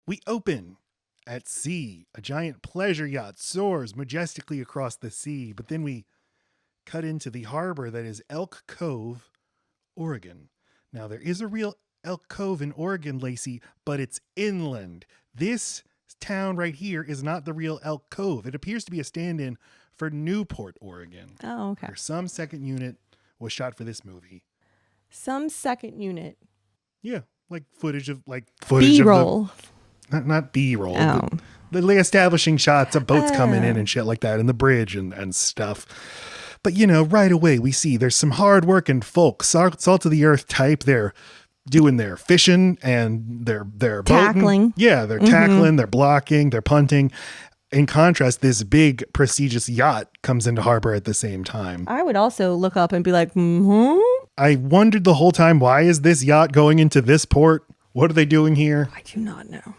We open at sea. A giant pleasure yacht soars majestically across the sea, but then we cut into the harbor that is Elk Cove, Oregon. Now, there is a real Elk Cove in Oregon, Lacey, but it's inland. This town right here is not the real Elk Cove. It appears to be a stand-in for Newport, Oregon. Oh, okay. Where some second unit was shot for this movie. Some second unit. Yeah, like footage of B-roll. Not B-roll. Oh. The establishing shots of boats coming in and shit like that, and the bridge and stuff. But, right away we see there's some hard-working folk, salt of the earth type. They're doing their fishing and they're tackling. Boating. Yeah, they're tackling, they're blocking, they're punting. In contrast, this big, prestigious yacht comes into harbor at the same time. I would also look up and be like, I wondered the whole time, why is this yacht going into this port? What are they doing here? I do not know.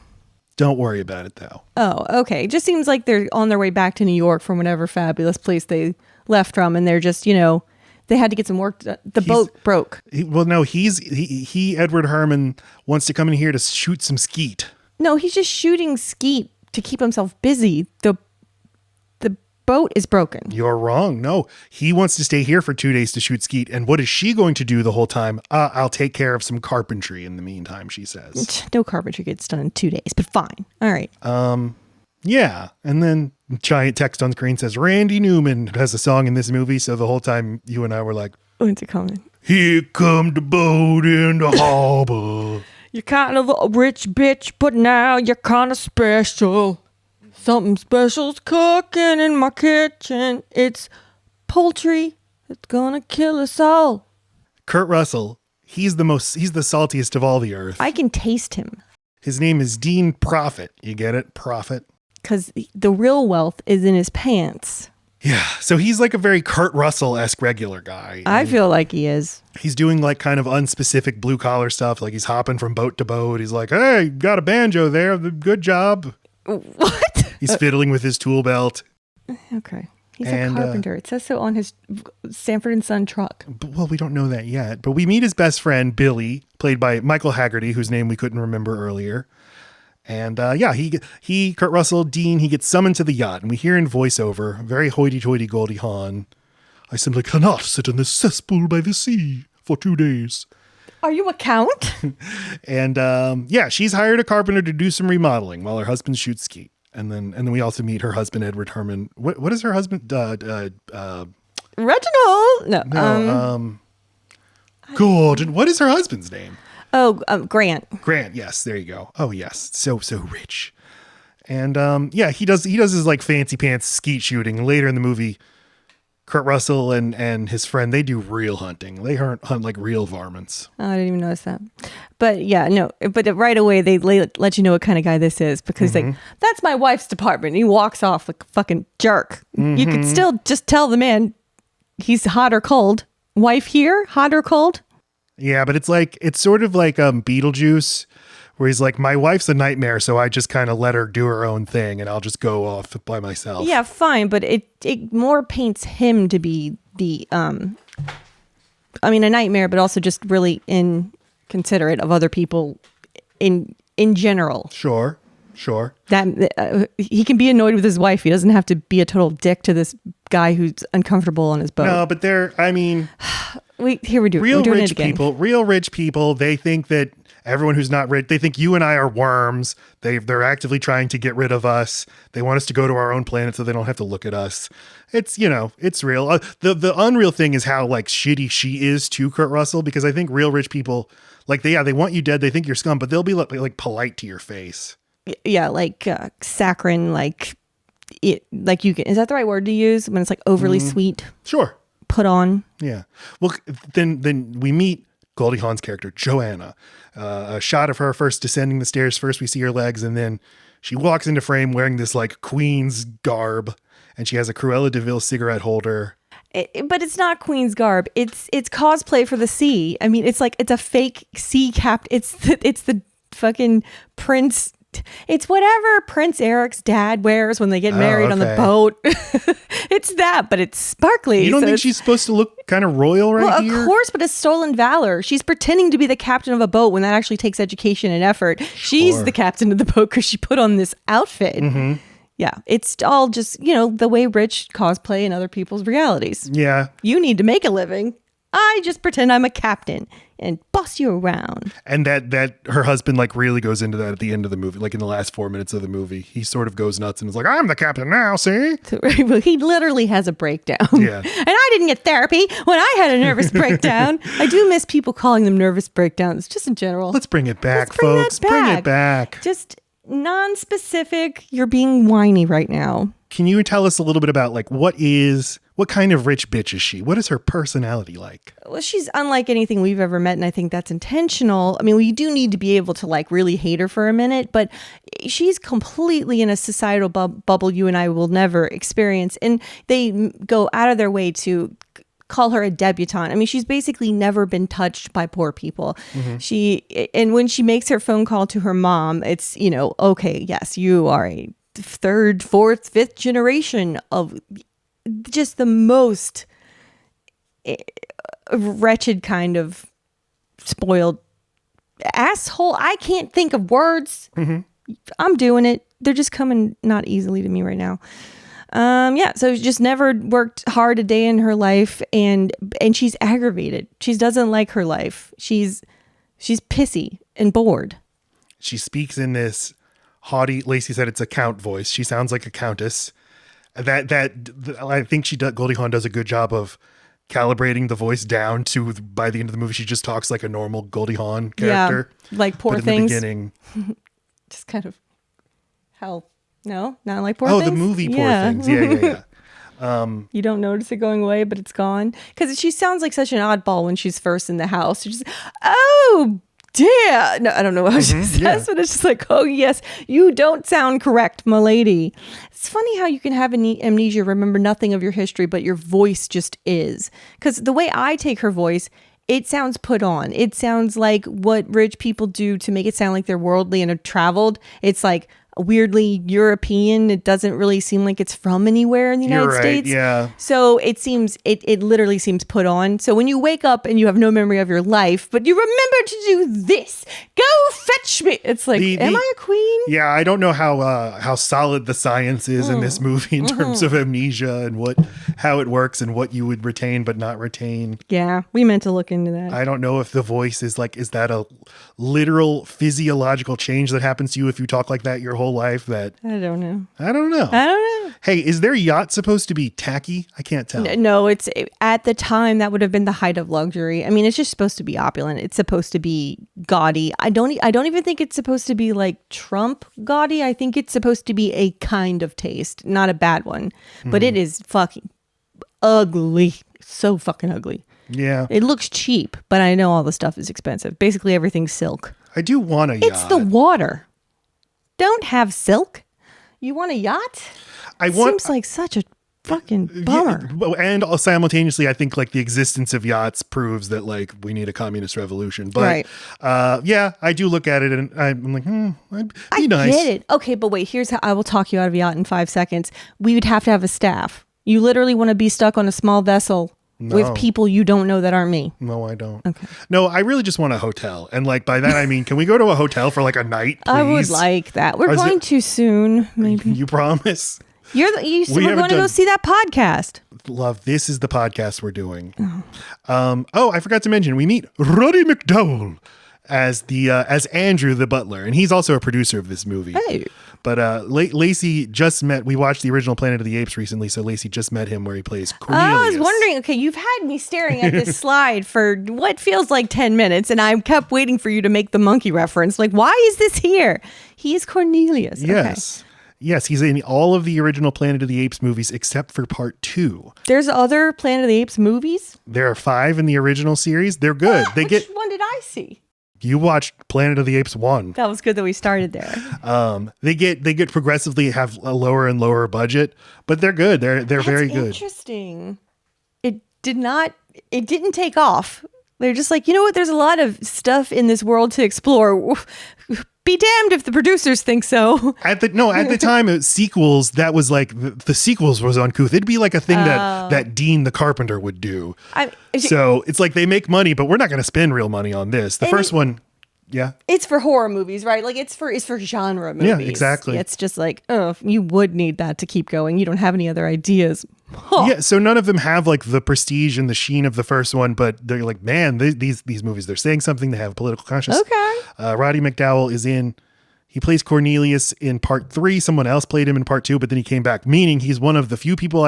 Don't worry about it, though. Oh, okay. It just seems like they're on their way back to New York from whatever fabulous place they left from, and they're just, they had to get some work done. The boat broke. He Edward Herman wants to come in here to shoot some skeet. No, he's just shooting skeet to keep himself busy. The boat is broken. You're wrong. No, he wants to stay here for 2 days to shoot skeet. And what is she going to do the whole time? I'll take care of some carpentry in the meantime, she says. No carpentry gets done in 2 days, but fine. All right. Yeah. And then giant text on screen says, Randy Newman has a song in this movie. So the whole time you and I were like, when's it coming? Here come the boat in the harbor. You're kind of a rich bitch, but now you're kind of special. Something special's cooking in my kitchen. It's poultry that's gonna kill us all. Kurt Russell, he's the saltiest of all the earth. I can taste him. His name is Dean Prophet. You get it? Prophet. Because the real wealth is in his pants. Yeah. So he's like a very Kurt Russell-esque regular guy. I feel like he is. He's doing like kind of unspecific blue collar stuff. Like he's hopping from boat to boat. He's like, hey, got a banjo there. Good job. What? He's fiddling with his tool belt. Okay. He's a carpenter. It says so on his Sanford & Son truck. Well, we don't know that yet. But we meet his best friend, Billy, played by Michael Haggerty, whose name we couldn't remember earlier. And he, Kurt Russell, Dean, he gets summoned to the yacht. And we hear in voiceover, very hoity-toity Goldie Hawn, I simply cannot sit in this cesspool by the sea for 2 days. Are you a count? And she's hired a carpenter to do some remodeling while her husband shoots skeet. And then we also meet her husband, Edward Herman. What is her husband? Reginald. No. Gordon. What is her husband's name? Oh, Grant. Grant. Yes, there you go. Oh, yes, so rich. And he does his like fancy pants skeet shooting. And later in the movie, Kurt Russell and his friend, they do real hunting. They hunt like real varmints. Oh, I didn't even notice that. But yeah, no. But right away, they let you know what kind of guy this is because like, that's my wife's department. And he walks off like a fucking jerk. Mm-hmm. You could still just tell the man he's hot or cold. Wife here, hot or cold? Yeah, but it's sort of like Beetlejuice, where he's like, my wife's a nightmare, so I just kind of let her do her own thing and I'll just go off by myself. Yeah, fine, but it more paints him to be the, a nightmare, but also just really inconsiderate of other people in general. Sure. That he can be annoyed with his wife. He doesn't have to be a total dick to this guy who's uncomfortable on his boat. No, but we're doing it again. Real rich people, they think that everyone who's not rich, they think you and I are worms. They're actively trying to get rid of us. They want us to go to our own planet so they don't have to look at us. It's, it's real. The unreal thing is how like shitty she is to Kurt Russell, because I think real rich people, like they want you dead. They think you're scum, but they'll be like polite to your face. Yeah, like saccharine, like you can. Is that the right word to use when it's like overly sweet? Sure. Put on. Yeah. Well, then we meet Goldie Hawn's character, Joanna. A shot of her first descending the stairs. First we see her legs, and then she walks into frame wearing this like Queen's garb, and she has a Cruella de Vil cigarette holder. But it's not Queen's garb. It's cosplay for the sea. I mean, it's a fake sea cap. It's the fucking Prince It's whatever Prince Eric's dad wears when they get married on the okay. boat. It's that, but it's sparkly. You don't so think it's- she's supposed to look kind of royal right well, here? of course, but it's stolen valor. She's pretending to be the captain of a boat when that actually takes education and effort. She's the captain of the boat because she put on this outfit. Mm-hmm. Yeah, it's all just, the way rich cosplay in other people's realities. Yeah. You need to make a living. I just pretend I'm a captain and boss you around. And that her husband like really goes into that at the end of the movie, like in the last 4 minutes of the movie. He sort of goes nuts and is like, I'm the captain now, see? So, well, he literally has a breakdown. Yeah. And I didn't get therapy when I had a nervous breakdown. I do miss people calling them nervous breakdowns, just in general. Let's bring it back, Let's bring that folks. Bring it back. Just non-specific. You're being whiny right now. Can you tell us a little bit about like what kind of rich bitch is she? What is her personality like? Well, she's unlike anything we've ever met, and I think that's intentional. I mean, we do need to be able to like really hate her for a minute, but she's completely in a societal bubble you and I will never experience. And they go out of their way to call her a debutante. I mean, she's basically never been touched by poor people. And when she makes her phone call to her mom, it's, okay, yes, you are a third, fourth, fifth generation of just the most wretched kind of spoiled asshole. I can't think of words. I'm doing it. They're just coming not easily to me right now. So she just never worked hard a day in her life, and she's aggravated. She doesn't like her life. She's pissy and bored. She speaks in this haughty, Lacey said it's a count voice. She sounds like a countess. I think Goldie Hawn does a good job of calibrating the voice down to, by the end of the movie, she just talks like a normal Goldie Hawn character. Yeah, like Poor but Things. In the beginning, just kind of how, no, not like Poor oh, Things. the movie Poor Things. Yeah. You don't notice it going away, but it's gone. Because she sounds like such an oddball when she's first in the house. She's just, oh, dear. No, I don't know how she says, but it's just like, oh, yes, you don't sound correct, my lady. It's funny how you can have amnesia, remember nothing of your history, but your voice just is. Because the way I take her voice, it sounds put on. It sounds like what rich people do to make it sound like they're worldly and traveled. It's like weirdly European. It doesn't really seem like it's from anywhere in the United States. Yeah. So it seems, it literally seems put on. So when you wake up and you have no memory of your life, but you remember to do this, go fetch me. It's like, am I a queen? Yeah, I don't know how solid the science is in this movie in terms of amnesia and how it works and what you would retain but not retain. Yeah, we meant to look into that. I don't know if the voice is that a literal physiological change that happens to you if you talk like that your whole life? That I don't know. I don't know. Hey, is their yacht supposed to be tacky? I can't tell. No, it's at the time that would have been the height of luxury. I mean, it's just supposed to be opulent. It's supposed to be gaudy. I don't even think it's supposed to be like Trump gaudy. I think it's supposed to be a kind of taste, not a bad one. But it is fucking ugly. So fucking ugly. Yeah. It looks cheap, but I know all the stuff is expensive. Basically everything's silk. I do want a yacht. It's the water. Don't have silk. You want a yacht? Seems like such a fucking bummer. Yeah, and simultaneously, I think like the existence of yachts proves that like we need a communist revolution. But yeah, I do look at it and I'm like, it'd be nice. I get it. Okay, but wait, here's how I will talk you out of a yacht in 5 seconds. We would have to have a staff. You literally want to be stuck on a small vessel with people you don't know that aren't me. No, I don't. Okay. No, I really just want a hotel. And like by that, I mean, can we go to a hotel for like a night, please? I would like that. We're going too soon, maybe. You promise? We're going to go see that podcast. Love, this is the podcast we're doing. I forgot to mention, we meet Roddy McDowell as Andrew the butler, and he's also a producer of this movie. Hey. But Lacey just met, we watched the original Planet of the Apes recently, so Lacey just met him where he plays Cornelius. I was wondering, okay, you've had me staring at this slide for what feels like 10 minutes, and I kept waiting for you to make the monkey reference. Like, why is this here? He is Cornelius. Yes. Okay. Yes, he's in all of the original Planet of the Apes movies except for part 2. There's other Planet of the Apes movies? There are 5 in the original series. They're good. Which one did I see? You watched Planet of the Apes 1. That was good that we started there. They get progressively have a lower and lower budget, but they're good. They're very good. Interesting. It didn't take off. They're just like, you know what? There's a lot of stuff in this world to explore. be damned if the producers think so. At the time, sequels, that was like the sequels was uncouth. It'd be like a thing that Dean the Carpenter would do. So it's like they make money, but we're not going to spend real money on this. The first one, yeah, it's for horror movies, right? Like it's for genre movies. Yeah, exactly. It's just like, oh, you would need that to keep going. You don't have any other ideas. Huh. Yeah, so none of them have like the prestige and the sheen of the first one, but they're like, man, these movies, they're saying something. They have political conscience. Okay. Roddy McDowall he plays Cornelius in part 3. Someone else played him in part 2, but then he came back, meaning he's one of the few people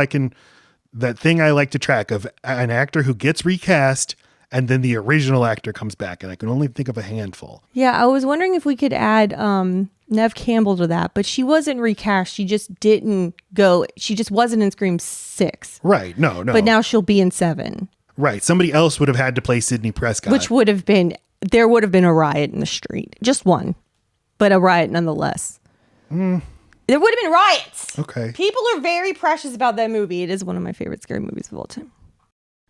that thing I like to track of an actor who gets recast and then the original actor comes back. And I can only think of a handful. Yeah, I was wondering if we could add Neve Campbell to that, but she wasn't recast. She just didn't go. She just wasn't in Scream 6. Right. No. But now she'll be in 7. Right. Somebody else would have had to play Sidney Prescott. Which there would have been a riot in the street. Just one, but a riot nonetheless. There would have been riots. Okay. People are very precious about that movie. It is one of my favorite scary movies of all time.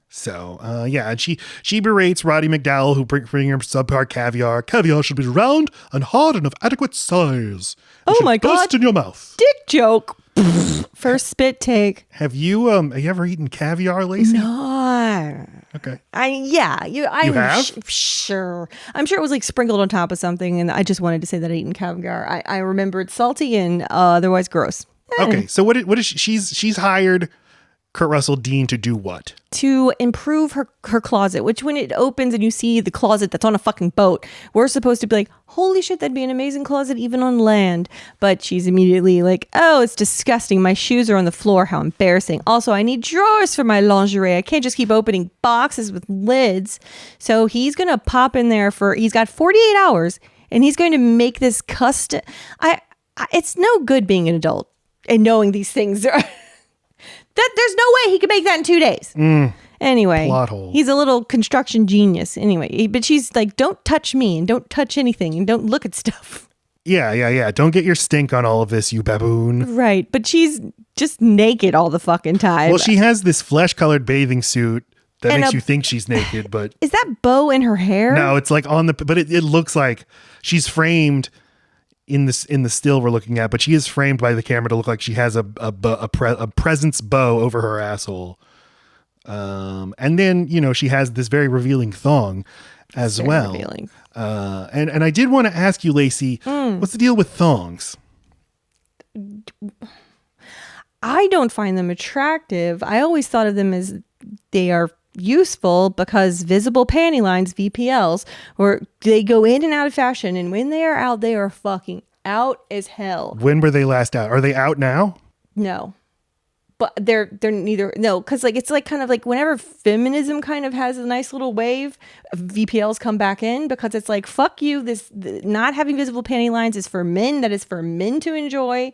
So, and she berates Roddy McDowall, who bring her subpar caviar. Caviar should be round and hard and of adequate size. Oh my God. Burst in your mouth. Dick joke. First spit take. Have you ever eaten caviar, Lacey? No. Okay. You have? Sure. I'm sure it was like sprinkled on top of something, and I just wanted to say that I'd eaten caviar. I remember it's salty and otherwise gross. Okay, so what is she's hired Kurt Russell Dean to do what? To improve her closet, which when it opens and you see the closet that's on a fucking boat, we're supposed to be like, holy shit, that'd be an amazing closet even on land. But she's immediately like, oh, it's disgusting. My shoes are on the floor. How embarrassing. Also, I need drawers for my lingerie. I can't just keep opening boxes with lids. So he's going to pop in there he's got 48 hours and he's going to make this custom. It's no good being an adult and knowing these things are... There's no way he could make that in 2 days. Anyway, plot hole. He's a little construction genius. Anyway, but she's like, don't touch me and don't touch anything and don't look at stuff. Yeah. Don't get your stink on all of this, you baboon. Right. But she's just naked all the fucking time. Well, she has this flesh-colored bathing suit that makes you think she's naked, but... Is that bow in her hair? No, it's like but it looks like she's framed... in the still we're looking at, but she is framed by the camera to look like she has a presence bow over her asshole. And then, she has this very revealing thong as well. Revealing. And I did want to ask you, Lacey, what's the deal with thongs? I don't find them attractive. I always thought of them as they are useful because visible panty lines, VPLs, or they go in and out of fashion, and when they are out, they are fucking out as hell. When were they last out? Are they out now? No, but they're neither. No, because like it's like kind of like whenever feminism kind of has a nice little wave, VPLs come back in because it's like, fuck you. Not having visible panty lines is for men. That is for men to enjoy.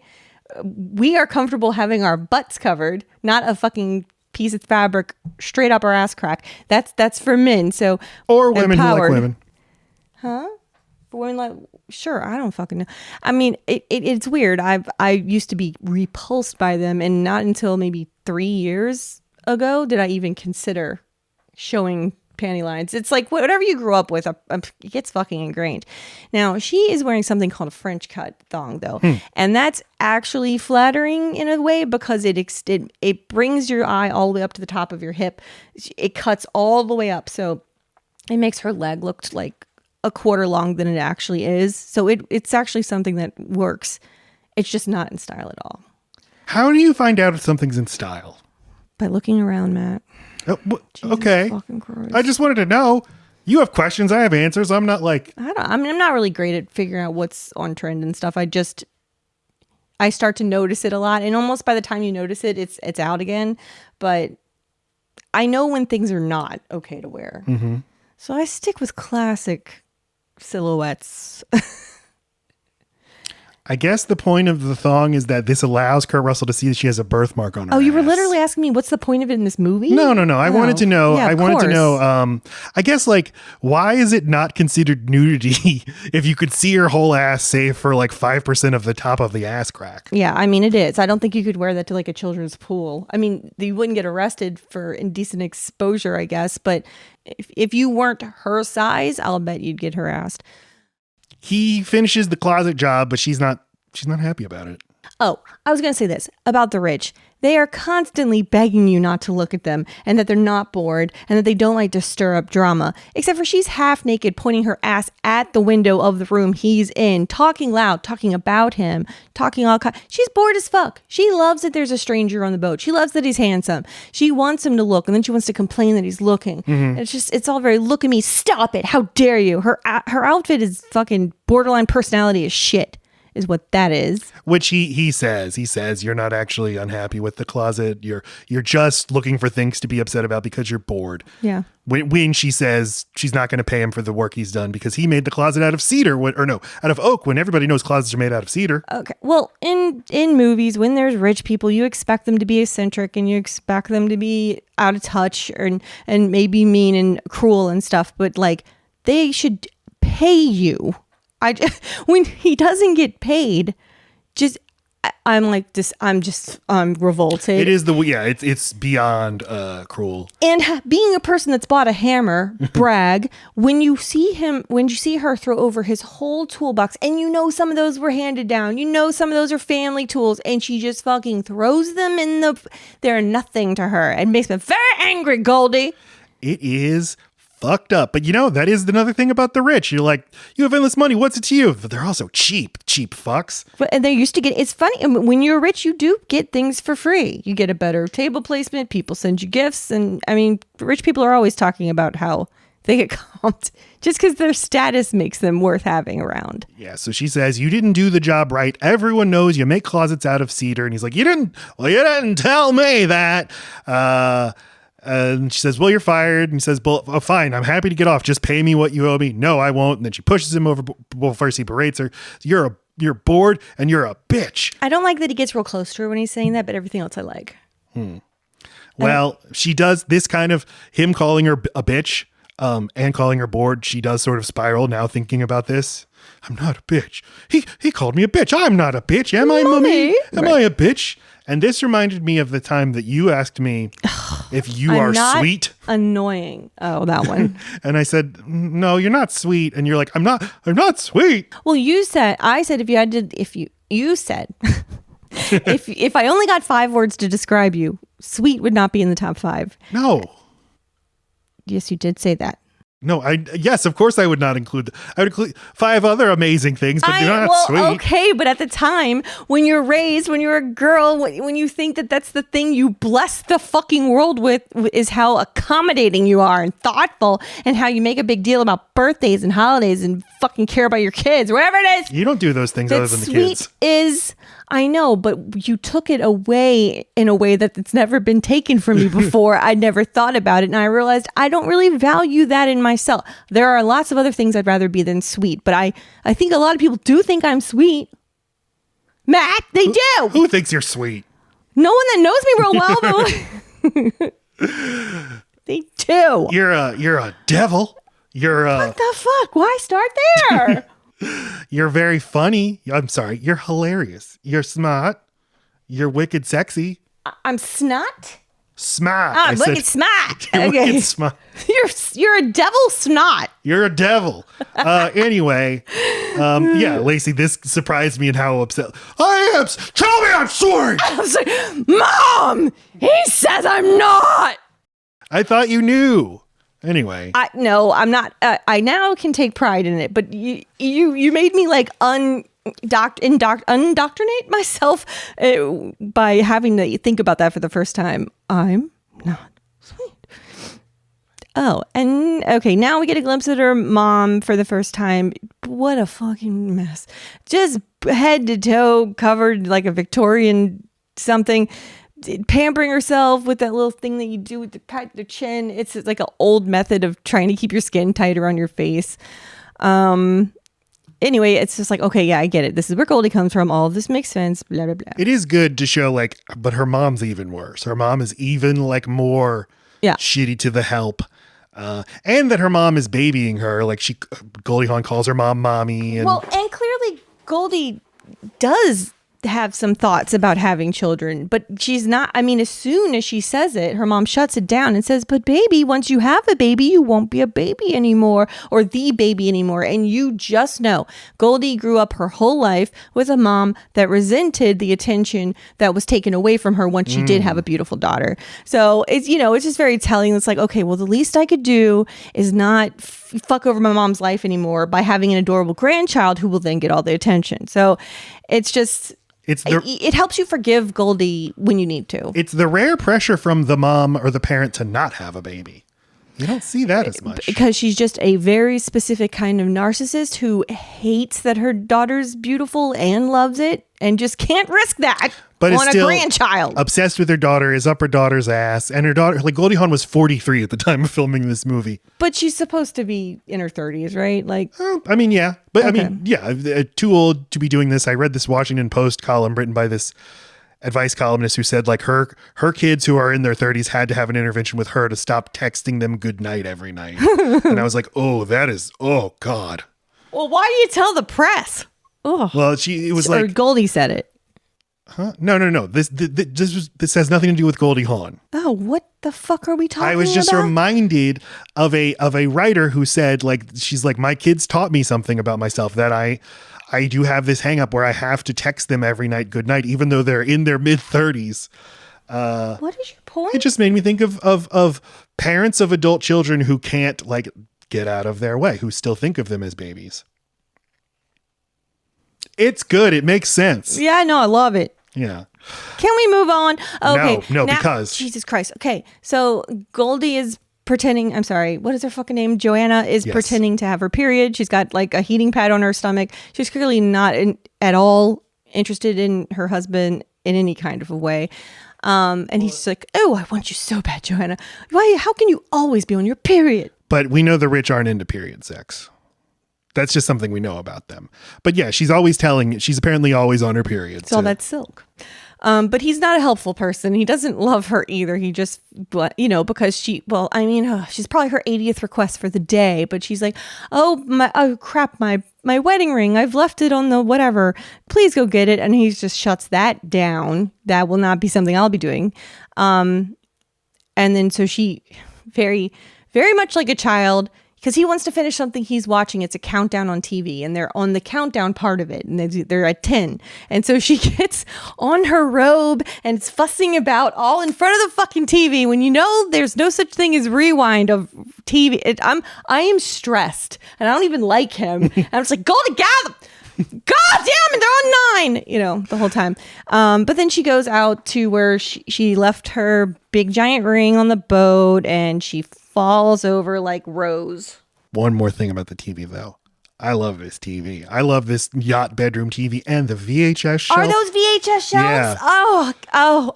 We are comfortable having our butts covered, not a fucking piece of fabric straight up our ass crack. That's for men. So or women who like women. Huh? For women like, sure, I don't fucking know. I mean, it's weird. I used to be repulsed by them, and not until maybe 3 years ago did I even consider showing panty lines. It's like whatever you grew up with, it gets fucking ingrained. Now, she is wearing something called a French cut thong, though. And that's actually flattering in a way because it brings your eye all the way up to the top of your hip. It cuts all the way up. So it makes her leg look like a quarter long than it actually is. So it's actually something that works. It's just not in style at all. How do you find out if something's in style? By looking around, Matt. Okay. I just wanted to know. You have questions. I have answers. I'm not like... I'm not really great at figuring out what's on trend and stuff. I start to notice it a lot. And almost by the time you notice it, it's out again. But I know when things are not okay to wear. Mm-hmm. So I stick with classic silhouettes. I guess the point of the thong is that this allows Kurt Russell to see that she has a birthmark on her ass. You were literally asking me what's the point of it in this movie? No. I wanted to know. Yeah, I guess like, why is it not considered nudity if you could see her whole ass save for like 5% of the top of the ass crack? Yeah, I mean, it is. I don't think you could wear that to like a children's pool. I mean, you wouldn't get arrested for indecent exposure, I guess. But if you weren't her size, I'll bet you'd get harassed. he finishes the closet job, but she's not happy about it. Oh, I was going to say this about the rich. They are constantly begging you not to look at them and that they're not bored and that they don't like to stir up drama. Except for she's half naked, pointing her ass at the window of the room he's in, talking loud, talking about him, talking all kinds. She's bored as fuck. She loves that there's a stranger on the boat. She loves that he's handsome. She wants him to look, and then she wants to complain that he's looking. Mm-hmm. It's all very, look at me, stop it, how dare you. Her outfit is fucking borderline personality as shit. Is what that is. Which he says you're not actually unhappy with the closet. You're just looking for things to be upset about because you're bored. Yeah. When she says she's not going to pay him for the work he's done because he made the closet out of cedar out of oak, when everybody knows closets are made out of cedar. Okay. Well, in movies, when there's rich people, you expect them to be eccentric and you expect them to be out of touch and maybe mean and cruel and stuff, but like they should pay you. When he doesn't get paid, I'm revolted. It is it's beyond cruel. And being a person that's bought a hammer, brag, when you see her throw over his whole toolbox, and you know some of those were handed down, you know some of those are family tools, and she just fucking throws them they're nothing to her. It makes me very angry, Goldie. It is fucked up. But that is another thing about the rich. You're like, you have endless money. What's it to you? But they're also cheap fucks. And they used to it's funny. When you're rich, you do get things for free. You get a better table placement. People send you gifts. And I mean, rich people are always talking about how they get comped just because their status makes them worth having around. Yeah. So she says, you didn't do the job right. Everyone knows you make closets out of cedar. And he's like, you didn't tell me that. And she says, well, you're fired. And he says, well, fine, I'm happy to get off. Just pay me what you owe me. No, I won't. And then she pushes him over. Well, first he berates her. You're bored and you're a bitch. I don't like that he gets real close to her when he's saying that, but everything else I like. Well, she does this kind of him calling her a bitch and calling her bored. She does sort of spiral now thinking about this. I'm not a bitch. He called me a bitch. I'm not a bitch. Am I, Mummy? Am I a bitch? And this reminded me of the time that you asked me if you are sweet. Annoying. Oh, that one. And I said, no, you're not sweet. And you're like, I'm not sweet. Well, you said you said, if I only got 5 words to describe you, sweet would not be in the top 5. No. Yes, you did say that. No, yes, of course I would not include. I would include 5 other amazing things, but they're not sweet. Okay, but at the time, when you're a girl, when you think that that's the thing you bless the fucking world with, is how accommodating you are and thoughtful, and how you make a big deal about birthdays and holidays and fucking care about your kids, whatever it is. You don't do those things other than the kids. Sweet I know, but you took it away in a way that it's never been taken from me before. I never thought about it, and I realized I don't really value that in myself. There are lots of other things I'd rather be than sweet, but I think a lot of people do think I'm sweet. Matt, they do. Who thinks you're sweet? No one that knows me real well, but they do. You're a devil. What the fuck? Why start there? You're very funny. I'm sorry. You're hilarious. You're smart. You're wicked sexy. I'm snot? Smart. I'm wicked smart. You're okay. wicked smart. You're a devil snot. You're a devil. Anyway, yeah, Lacey, this surprised me in how upset I am. Tell me I'm sorry. I was like, Mom, he says I'm not. I thought you knew. Anyway, no, I'm not. I now can take pride in it, but you made me like undoctrinate myself by having to think about that for the first time. I'm not sweet. Oh, and okay, now we get a glimpse at her mom for the first time. What a fucking mess! Just head to toe covered like a Victorian something. Pampering herself with that little thing that you do with the chin. It's like an old method of trying to keep your skin tight around your face. Anyway, it's just like, okay, yeah, I get it. This is where Goldie comes from. All of this makes sense. Blah, blah, blah. It is good to show but her mom's even worse. Her mom is even more shitty to the help. And that her mom is babying her. Like Goldie Hawn calls her mom mommy. And clearly Goldie does have some thoughts about having children, but she's not. I mean, as soon as she says it, her mom shuts it down and says, but baby, once you have a baby, you won't be a baby anymore, or the baby anymore. And you just know Goldie grew up her whole life with a mom that resented the attention that was taken away from her once she did have a beautiful daughter. So it's, it's just very telling. It's like, okay, well, the least I could do is not fuck over my mom's life anymore by having an adorable grandchild who will then get all the attention. So it's just... it helps you forgive Goldie when you need to. It's the rare pressure from the mom or the parent to not have a baby. You don't see that as much. Because she's just a very specific kind of narcissist who hates that her daughter's beautiful and loves it and just can't risk that on a grandchild. Obsessed with her daughter, is up her daughter's ass. And her daughter, like Goldie Hawn was 43 at the time of filming this movie. But she's supposed to be in her 30s, right? Like, I mean, yeah. But okay. I mean, yeah, too old to be doing this. I read this Washington Post column written by this advice columnist who said like her kids who are in their 30s had to have an intervention with her to stop texting them good night every night. And I was like, oh God. Well, why do you tell the press? Oh, well, it was like, or Goldie said it. Huh? No. This has nothing to do with Goldie Hawn. Oh, what the fuck are we talking about? I was just reminded of a writer who said like, she's like, my kids taught me something about myself, that I do have this hang up where I have to text them every night good night, even though they're in their mid 30s. What is your point? It just made me think of parents of adult children who can't like get out of their way, who still think of them as babies. It's good. It makes sense. Yeah, I know. I love it. Yeah. Can we move on? Okay. No, because Jesus Christ. Okay. So Goldie is pretending, I'm sorry, what is her fucking name? Joanna is pretending to have her period. She's got like a heating pad on her stomach. She's clearly not at all interested in her husband in any kind of a way. And he's like, oh, I want you so bad, Joanna. Why? How can you always be on your period? But we know the rich aren't into period sex. That's just something we know about them. But yeah, she's apparently always on her period. So that's silk. But he's not a helpful person. He doesn't love her either. He just, because she's probably her 80th request for the day, but she's like, oh crap, my wedding ring, I've left it on the whatever. Please go get it. And he just shuts that down. That will not be something I'll be doing. And then so she very, very much like a child, because he wants to finish something he's watching. It's a countdown on TV, and they're on the countdown part of it, and they're at 10. And so she gets on her robe and is fussing about all in front of the fucking TV when there's no such thing as rewind of TV. I am stressed, and I don't even like him. And I'm just like, Goldie, God damn it, they're on 9, the whole time. But then she goes out to where she left her big giant ring on the boat, and she falls over like Rose. One more thing about the TV, though. I love this TV. I love this yacht bedroom TV and the VHS shelf. Are those VHS shelves? Yeah.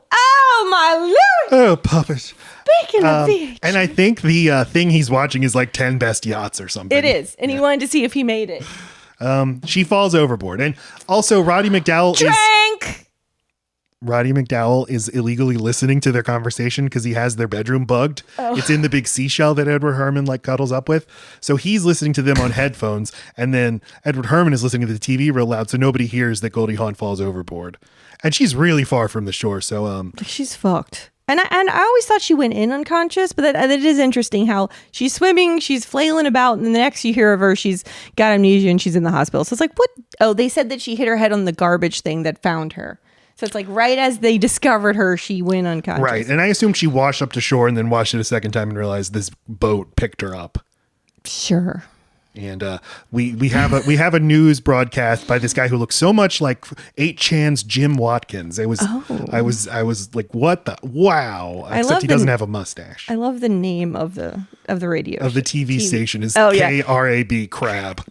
My Lord. Oh, puppet. Speaking of VHS. And I think the thing he's watching is like 10 best yachts or something. It is. And he wanted to see if he made it. She falls overboard. And also Roddy McDowell is illegally listening to their conversation because he has their bedroom bugged. Oh. It's in the big seashell that Edward Herrmann like cuddles up with. So he's listening to them on headphones, and then Edward Herrmann is listening to the TV real loud, so nobody hears that Goldie Hawn falls overboard. And she's really far from the shore, so she's fucked. And I always thought she went in unconscious, but that it is interesting how she's swimming, she's flailing about, and the next you hear of her, she's got amnesia and she's in the hospital. So it's like, what? Oh, they said that she hit her head on the garbage thing that found her. So it's like right as they discovered her, she went unconscious. Right. And I assumed she washed up to shore and then watched it a second time and realized this boat picked her up. Sure. And we have a news broadcast by this guy who looks so much like 8chan's Jim Watkins. I was like, what the wow. Except he doesn't have a mustache. I love the name of the radio of the TV station is KRAB Crab.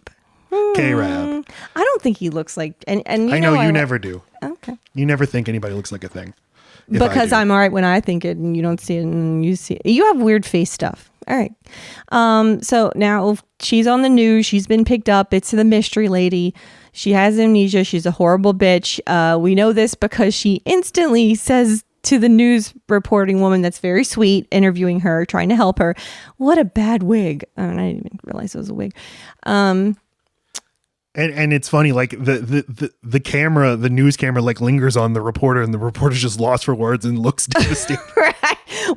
K-Rab. I don't think he looks like and I know you never do. Okay. You never think anybody looks like a thing. Because I'm all right when I think it and you don't see it and you see it. You have weird face stuff. All right. So now she's on the news. She's been picked up. It's the mystery lady. She has amnesia. She's a horrible bitch. We know this because she instantly says to the news reporting woman that's very sweet, interviewing her, trying to help her, what a bad wig. And I didn't even realize it was a wig. And it's funny, like the camera, the news camera, like lingers on the reporter, and the reporter's just lost for words and looks devastated. Right.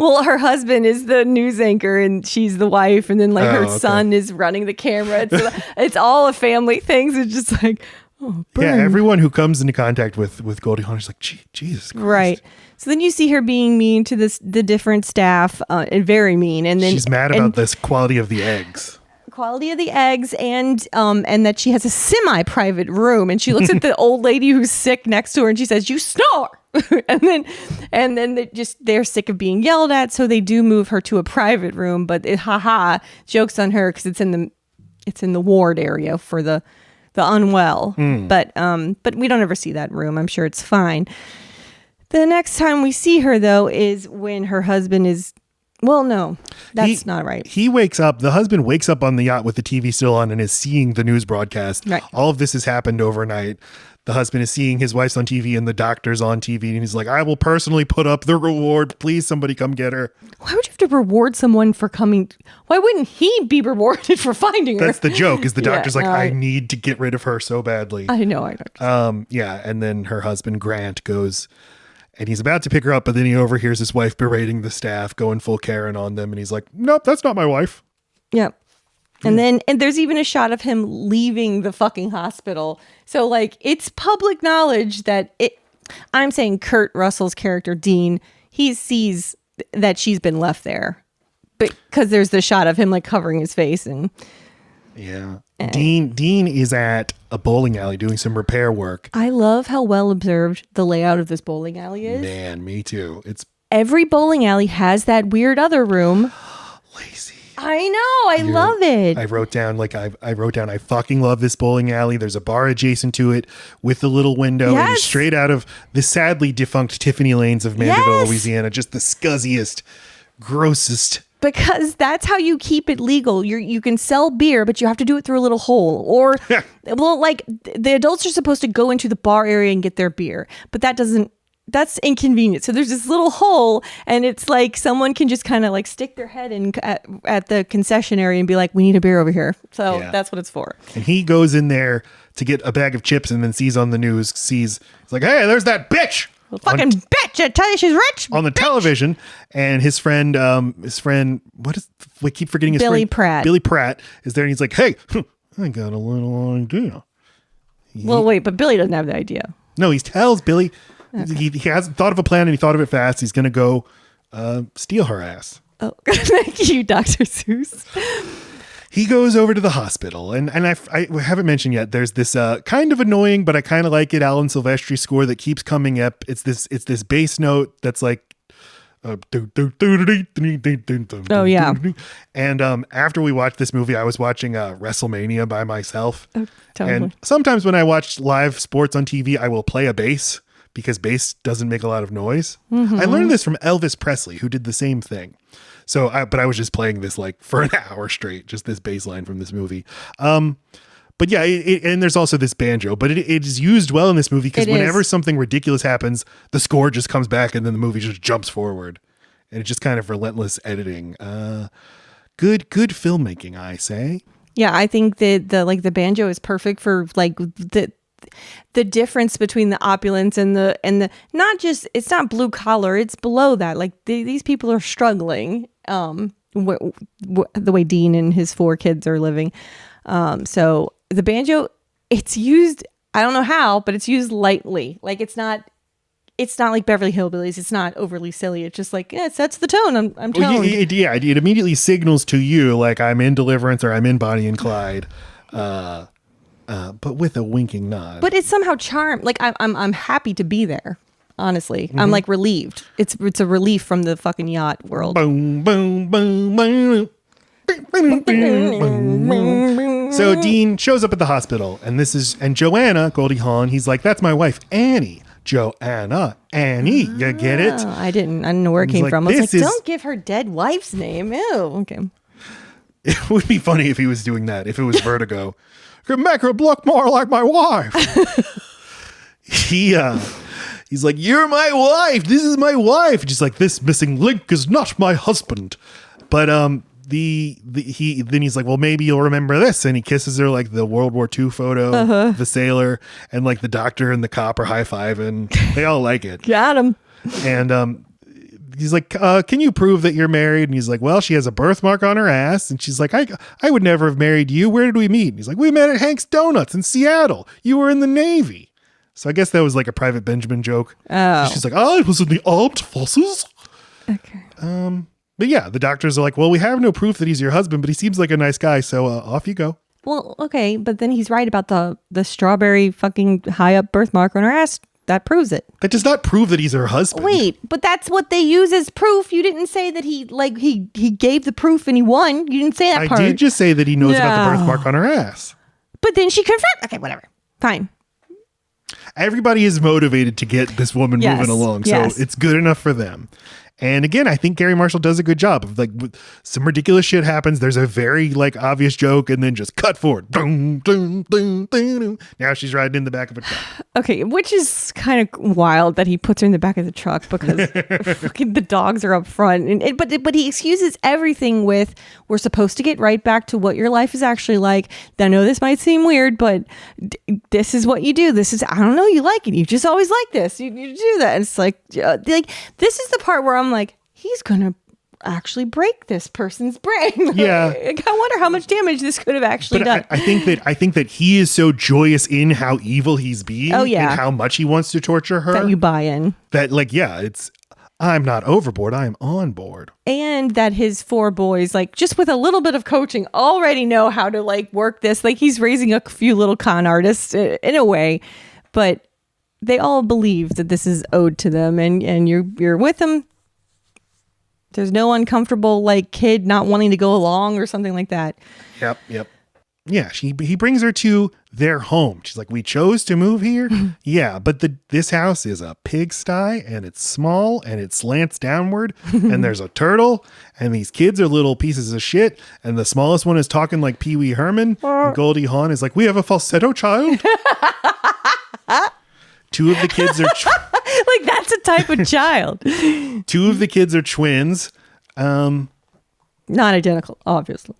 Well, her husband is the news anchor and she's the wife, and then like her son is running the camera. It's all a family thing. So it's just like, oh, burn. Yeah, everyone who comes into contact with Goldie Hawn is like, Jesus Christ. Right. So then you see her being mean to the different staff, and very mean, and then she's mad about this quality of the eggs. Quality of the eggs, and that she has a semi-private room, and she looks at the old lady who's sick next to her and she says, "You snore." and then they're sick of being yelled at, so they do move her to a private room, but jokes on her because it's in the ward area for the unwell. But we don't ever see that room. I'm sure it's fine. The next time we see her, though, is when her husband is. Well, no, that's not right. He wakes up, the husband wakes up on the yacht with the TV still on and is seeing the news broadcast. Right. All of this has happened overnight. The husband is seeing his wife's on TV and the doctor's on TV. And he's like, I will personally put up the reward. Please, somebody come get her. Why would you have to reward someone for coming? Why wouldn't he be rewarded for finding her? That's the joke, is the doctor's Yeah, I need to get rid of her so badly. I know. Yeah. And then her husband, Grant, goes... And he's about to pick her up, but then he overhears his wife berating the staff, going full Karen on them. And he's like, nope, that's not my wife. Yep. And there's even a shot of him leaving the fucking hospital. So like, it's public knowledge that I'm saying Kurt Russell's character, Dean, he sees that she's been left there because there's the shot of him like covering his face and. Yeah. Dean is at a bowling alley doing some repair work. I love how well observed the layout of this bowling alley is. Man, me too. It's every bowling alley has that weird other room. Lazy. I know. I love it. I wrote down I fucking love this bowling alley. There's a bar adjacent to it with the little window. Yes. It is straight out of the sadly defunct Tiffany Lanes of Mandeville, Louisiana. Just the scuzziest, grossest. Because that's how you keep it legal. You can sell beer, but you have to do it through a little hole. Or, well, like the adults are supposed to go into the bar area and get their beer, but that's inconvenient. So there's this little hole, and it's like someone can just kind of like stick their head in at the concession area and be like, "We need a beer over here." So that's what it's for. And he goes in there to get a bag of chips, and then sees on the news, he's like, "Hey, there's that bitch." Fucking bitch! I tell you, she's rich. On the television, and his friend, we keep forgetting his Billy friend. Pratt. Billy Pratt is there, and he's like, "Hey, I got a little idea." Well, wait, but Billy doesn't have the idea. No, he tells Billy he hasn't thought of a plan, and he thought of it fast. He's gonna go steal her ass. Oh, thank you, Dr. Seuss. He goes over to the hospital, and I haven't mentioned yet, there's this kind of annoying, but I kind of like it, Alan Silvestri score that keeps coming up. It's this bass note that's like oh yeah. And after we watched this movie, I was watching WrestleMania by myself. Oh, totally. And sometimes when I watch live sports on TV, I will play a bass because bass doesn't make a lot of noise. I learned this from Elvis Presley, who did the same thing. So, but I was just playing this like for an hour straight, just this bass line from this movie. But yeah, and there's also this banjo, but it is used well in this movie because whenever something ridiculous happens, the score just comes back and then the movie just jumps forward. And it's just kind of relentless editing. Good filmmaking, I say. Yeah, I think that the banjo is perfect for like the difference between the opulence and the not just, it's not blue collar, it's below that. Like these people are struggling. The way Dean and his 4 kids are living. So the banjo, it's used, I don't know how, but it's used lightly. Like it's not like Beverly Hillbillies. It's not overly silly. It's just like, it sets the tone. I'm telling you. It immediately signals to you like I'm in Deliverance or I'm in Bonnie and Clyde. But with a winking nod. But it's somehow charmed. Like I'm happy to be there. Honestly, I'm like relieved. It's a relief from the fucking yacht world. Boom, boom, boom, boom. So Dean shows up at the hospital, and Joanna, Goldie Hawn, he's like, "That's my wife, Annie." Joanna, Annie, you get it? I didn't know where it came from. I was like, don't give her dead wife's name. Ew. Okay. It would be funny if he was doing that. If it was Vertigo, could make her look more like my wife. He's like, "You're my wife. This is my wife." Just like, "This missing link is not my husband." But he's like, well, maybe you'll remember this, and he kisses her, like the World War II photo, the sailor, and like the doctor and the cop are high-fiving. They all like it. Got him. And he's like, can you prove that you're married? And he's like, well, she has a birthmark on her ass. And she's like, I would never have married you. Where did we meet? And he's like, we met at Hank's Donuts in Seattle. You were in the Navy. So I guess that was like a Private Benjamin joke. Oh. She's like, I was in the armed forces. Okay. But yeah, the doctors are like, well, we have no proof that he's your husband, but he seems like a nice guy. So off you go. Well, okay. But then he's right about the strawberry fucking high up birthmark on her ass. That proves it. That does not prove that he's her husband. Wait, but that's what they use as proof. You didn't say that he gave the proof and he won. You didn't say that part. I did just say that he knows about the birthmark on her ass. But then she confirmed. Okay, whatever. Fine. Everybody is motivated to get this woman moving along. So it's good enough for them. And again, I think Garry Marshall does a good job of like some ridiculous shit happens. There's a very like obvious joke and then just cut forward. Dun, dun, dun, dun, dun. Now she's riding in the back of a truck. Okay, which is kind of wild that he puts her in the back of the truck because fucking the dogs are up front. But he excuses everything with, we're supposed to get right back to what your life is actually like. I know this might seem weird, but this is what you do. This is, I don't know, you like it. You just always like this. You do that. And it's like this is the part where I'm like, he's gonna actually break this person's brain. Yeah. Like, I wonder how much damage this could have actually done. I think that he is so joyous in how evil he's being. Oh, yeah. And how much he wants to torture her. That you buy in. That like, yeah, it's, I'm not overboard, I am on board. And that his 4 boys, like just with a little bit of coaching, already know how to like work this. Like he's raising a few little con artists in a way, but they all believe that this is owed to them, and you're with them. There's no uncomfortable like kid not wanting to go along or something like that. Yep. Yeah, he brings her to their home. She's like, we chose to move here. Yeah, but this house is a pigsty, and it's small, and it slants downward, and there's a turtle, and these kids are little pieces of shit, and the smallest one is talking like Pee Wee Herman, and Goldie Hawn is like, we have a falsetto child. 2 of the kids are like that's a type of child. 2 of the kids are twins. Not identical, obviously.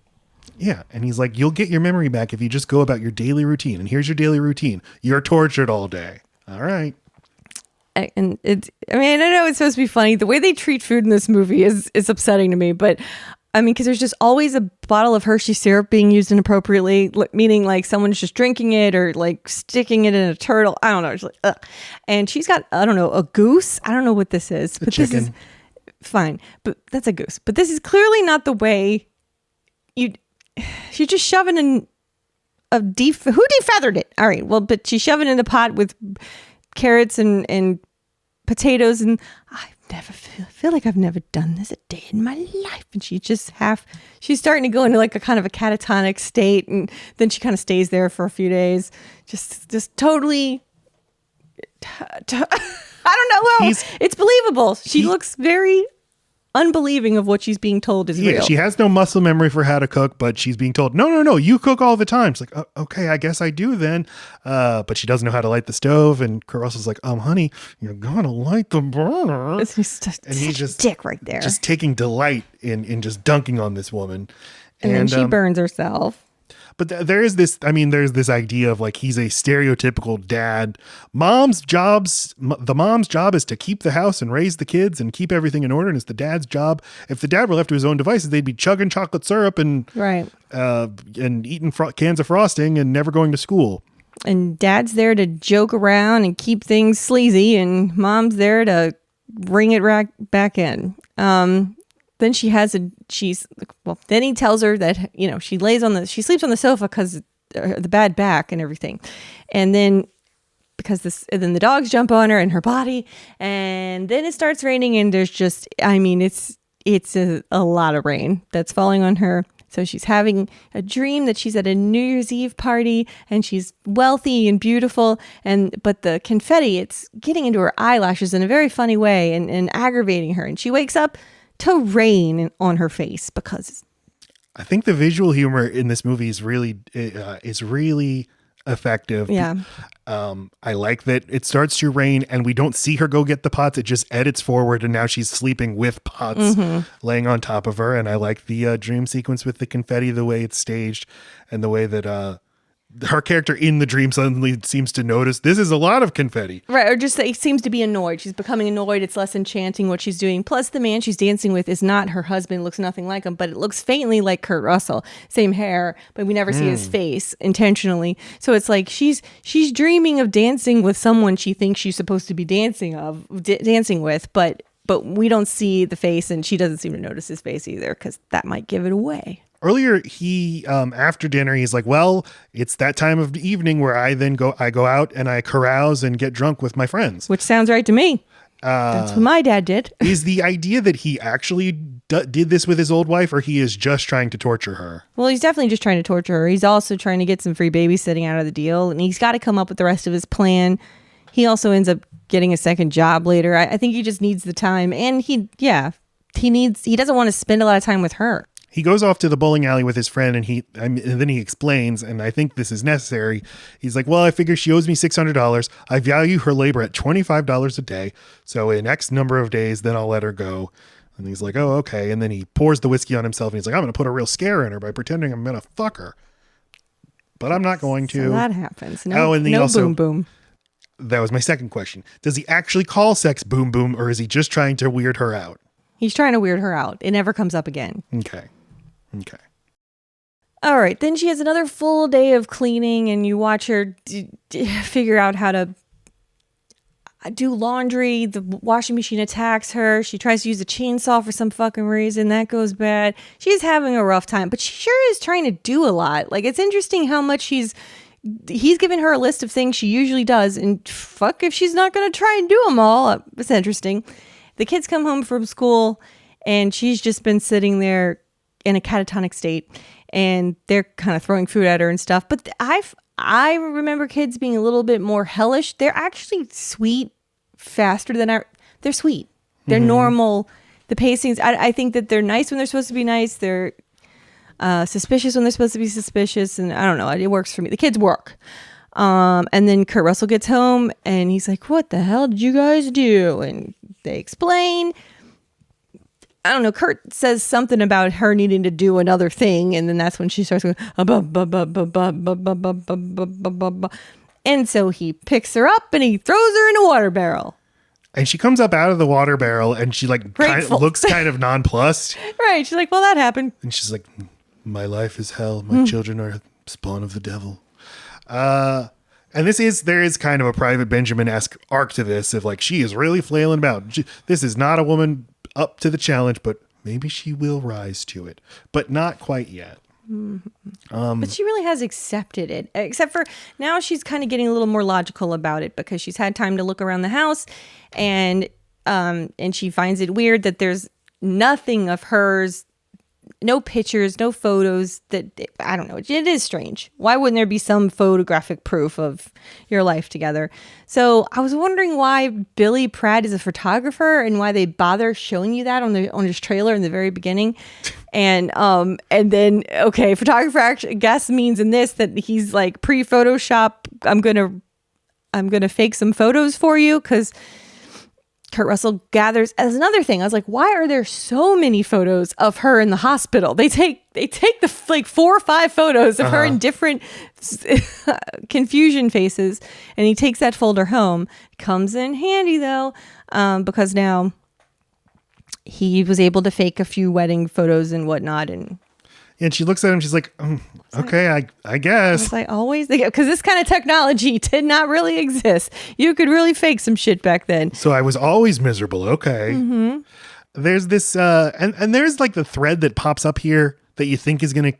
Yeah, and he's like, you'll get your memory back if you just go about your daily routine. And here's your daily routine. You're tortured all day. All right. And I know it's supposed to be funny. The way they treat food in this movie is upsetting to me, but I mean, because there's just always a bottle of Hershey syrup being used inappropriately, meaning like someone's just drinking it or like sticking it in a turtle. I don't know. It's like, ugh. And she's got, I don't know, a goose. I don't know what this is, but chicken. This is fine. But that's a goose. But this is clearly not the way you're just shoving in who defeathered it? All right. Well, but she's shoving in a pot with carrots and potatoes, and I feel like I've never done this a day in my life. And she's starting to go into like a kind of a catatonic state, and then she kind of stays there for a few days. Just totally, I don't know. Well, it's believable. She looks very unbelieving of what she's being told is real. She has no muscle memory for how to cook, but she's being told, no, you cook all the time. She's like, okay, I guess I do then. But she doesn't know how to light the stove. And Kurt Russell's like, honey, you're gonna light the burner. And he's just dick right there. Just taking delight in just dunking on this woman. And then she burns herself. But there's this idea of like, he's a stereotypical dad. The mom's job is to keep the house and raise the kids and keep everything in order. And it's the dad's job. If the dad were left to his own devices, they'd be chugging chocolate syrup and eating cans of frosting and never going to school. And dad's there to joke around and keep things sleazy, and mom's there to bring it back in. Then then he tells her that, she sleeps on the sofa because the bad back and everything. And then then the dogs jump on her and her body, and then it starts raining, and there's just, it's a lot of rain that's falling on her. So she's having a dream that she's at a New Year's Eve party and she's wealthy and beautiful, but the confetti, it's getting into her eyelashes in a very funny way and aggravating her. And she wakes up to rain on her face because I think the visual humor in this movie is really effective. Yeah. I like that it starts to rain and we don't see her go get the pots. It just edits forward and now she's sleeping with pots laying on top of her. And I like the dream sequence with the confetti, the way it's staged and the way that her character in the dream suddenly seems to notice this is a lot of confetti. Right. Or just he seems to be annoyed. She's becoming annoyed. It's less enchanting what she's doing. Plus, the man she's dancing with is not her husband. Looks nothing like him, but it looks faintly like Kurt Russell. Same hair, but we never see his face intentionally. So it's like she's dreaming of dancing with someone she thinks she's supposed to be dancing with, but we don't see the face, and she doesn't seem to notice his face either because that might give it away. Earlier, he after dinner, he's like, well, it's that time of the evening where I go out and I carouse and get drunk with my friends. Which sounds right to me. That's what my dad did. Is the idea that he actually did this with his old wife, or he is just trying to torture her? Well, he's definitely just trying to torture her. He's also trying to get some free babysitting out of the deal, and he's got to come up with the rest of his plan. He also ends up getting a second job later. I think he just needs the time, and he doesn't want to spend a lot of time with her. He goes off to the bowling alley with his friend and then he explains, and I think this is necessary. He's like, well, I figure she owes me $600. I value her labor at $25 a day. So in X number of days, then I'll let her go. And he's like, oh, okay. And then he pours the whiskey on himself and he's like, I'm going to put a real scare in her by pretending I'm going to fuck her. But I'm not going to. So that happens. No boom boom. That was my second question. Does he actually call sex boom boom, or is he just trying to weird her out? He's trying to weird her out. It never comes up again. Okay. All right. Then she has another full day of cleaning, and you watch her figure out how to do laundry. The washing machine attacks her. She tries to use a chainsaw for some fucking reason. That goes bad. She's having a rough time, but she sure is trying to do a lot. Like, it's interesting how much he's given her a list of things she usually does, and fuck if she's not going to try and do them all. It's interesting. The kids come home from school, and she's just been sitting there in a catatonic state, and they're kind of throwing food at her and stuff. But I remember kids being a little bit more hellish. They're actually sweet faster than they're sweet. They're normal. The pacings, I think that they're nice when they're supposed to be nice. They're suspicious when they're supposed to be suspicious. And I don't know, it works for me. The kids work. And then Kurt Russell gets home and he's like, what the hell did you guys do? And they explain. I don't know. Kurt says something about her needing to do another thing. And then that's when she starts going, and so he picks her up and he throws her in a water barrel. And she comes up out of the water barrel and she looks kind of nonplussed. Right. She's like, well, that happened. And she's like, my life is hell. My children are spawn of the devil. And there is kind of a Private Benjamin-esque arc to this of like, she is really flailing about. This is not a woman up to the challenge, but maybe she will rise to it, but not quite yet. But she really has accepted it, except for now she's kind of getting a little more logical about it because she's had time to look around the house, and she finds it weird that there's nothing of hers, no pictures, no photos. That I don't know. It is strange. Why wouldn't there be some photographic proof of your life together? So I was wondering why Billy Pratt is a photographer and why they bother showing you that on his trailer in the very beginning. And then okay, photographer actually guess means in this that he's like pre-Photoshop. I'm gonna fake some photos for you because Kurt Russell gathers as another thing. I was like, why are there so many photos of her in the hospital? They take the like 4 or 5 photos of her in different confusion faces, and he takes that folder home. Comes in handy though, because now he was able to fake a few wedding photos and whatnot. And she looks at him. She's like, okay, I guess. As I always think, because this kind of technology did not really exist. You could really fake some shit back then. So I was always miserable. Okay. Mm-hmm. There's this, and there's like the thread that pops up here that you think is going to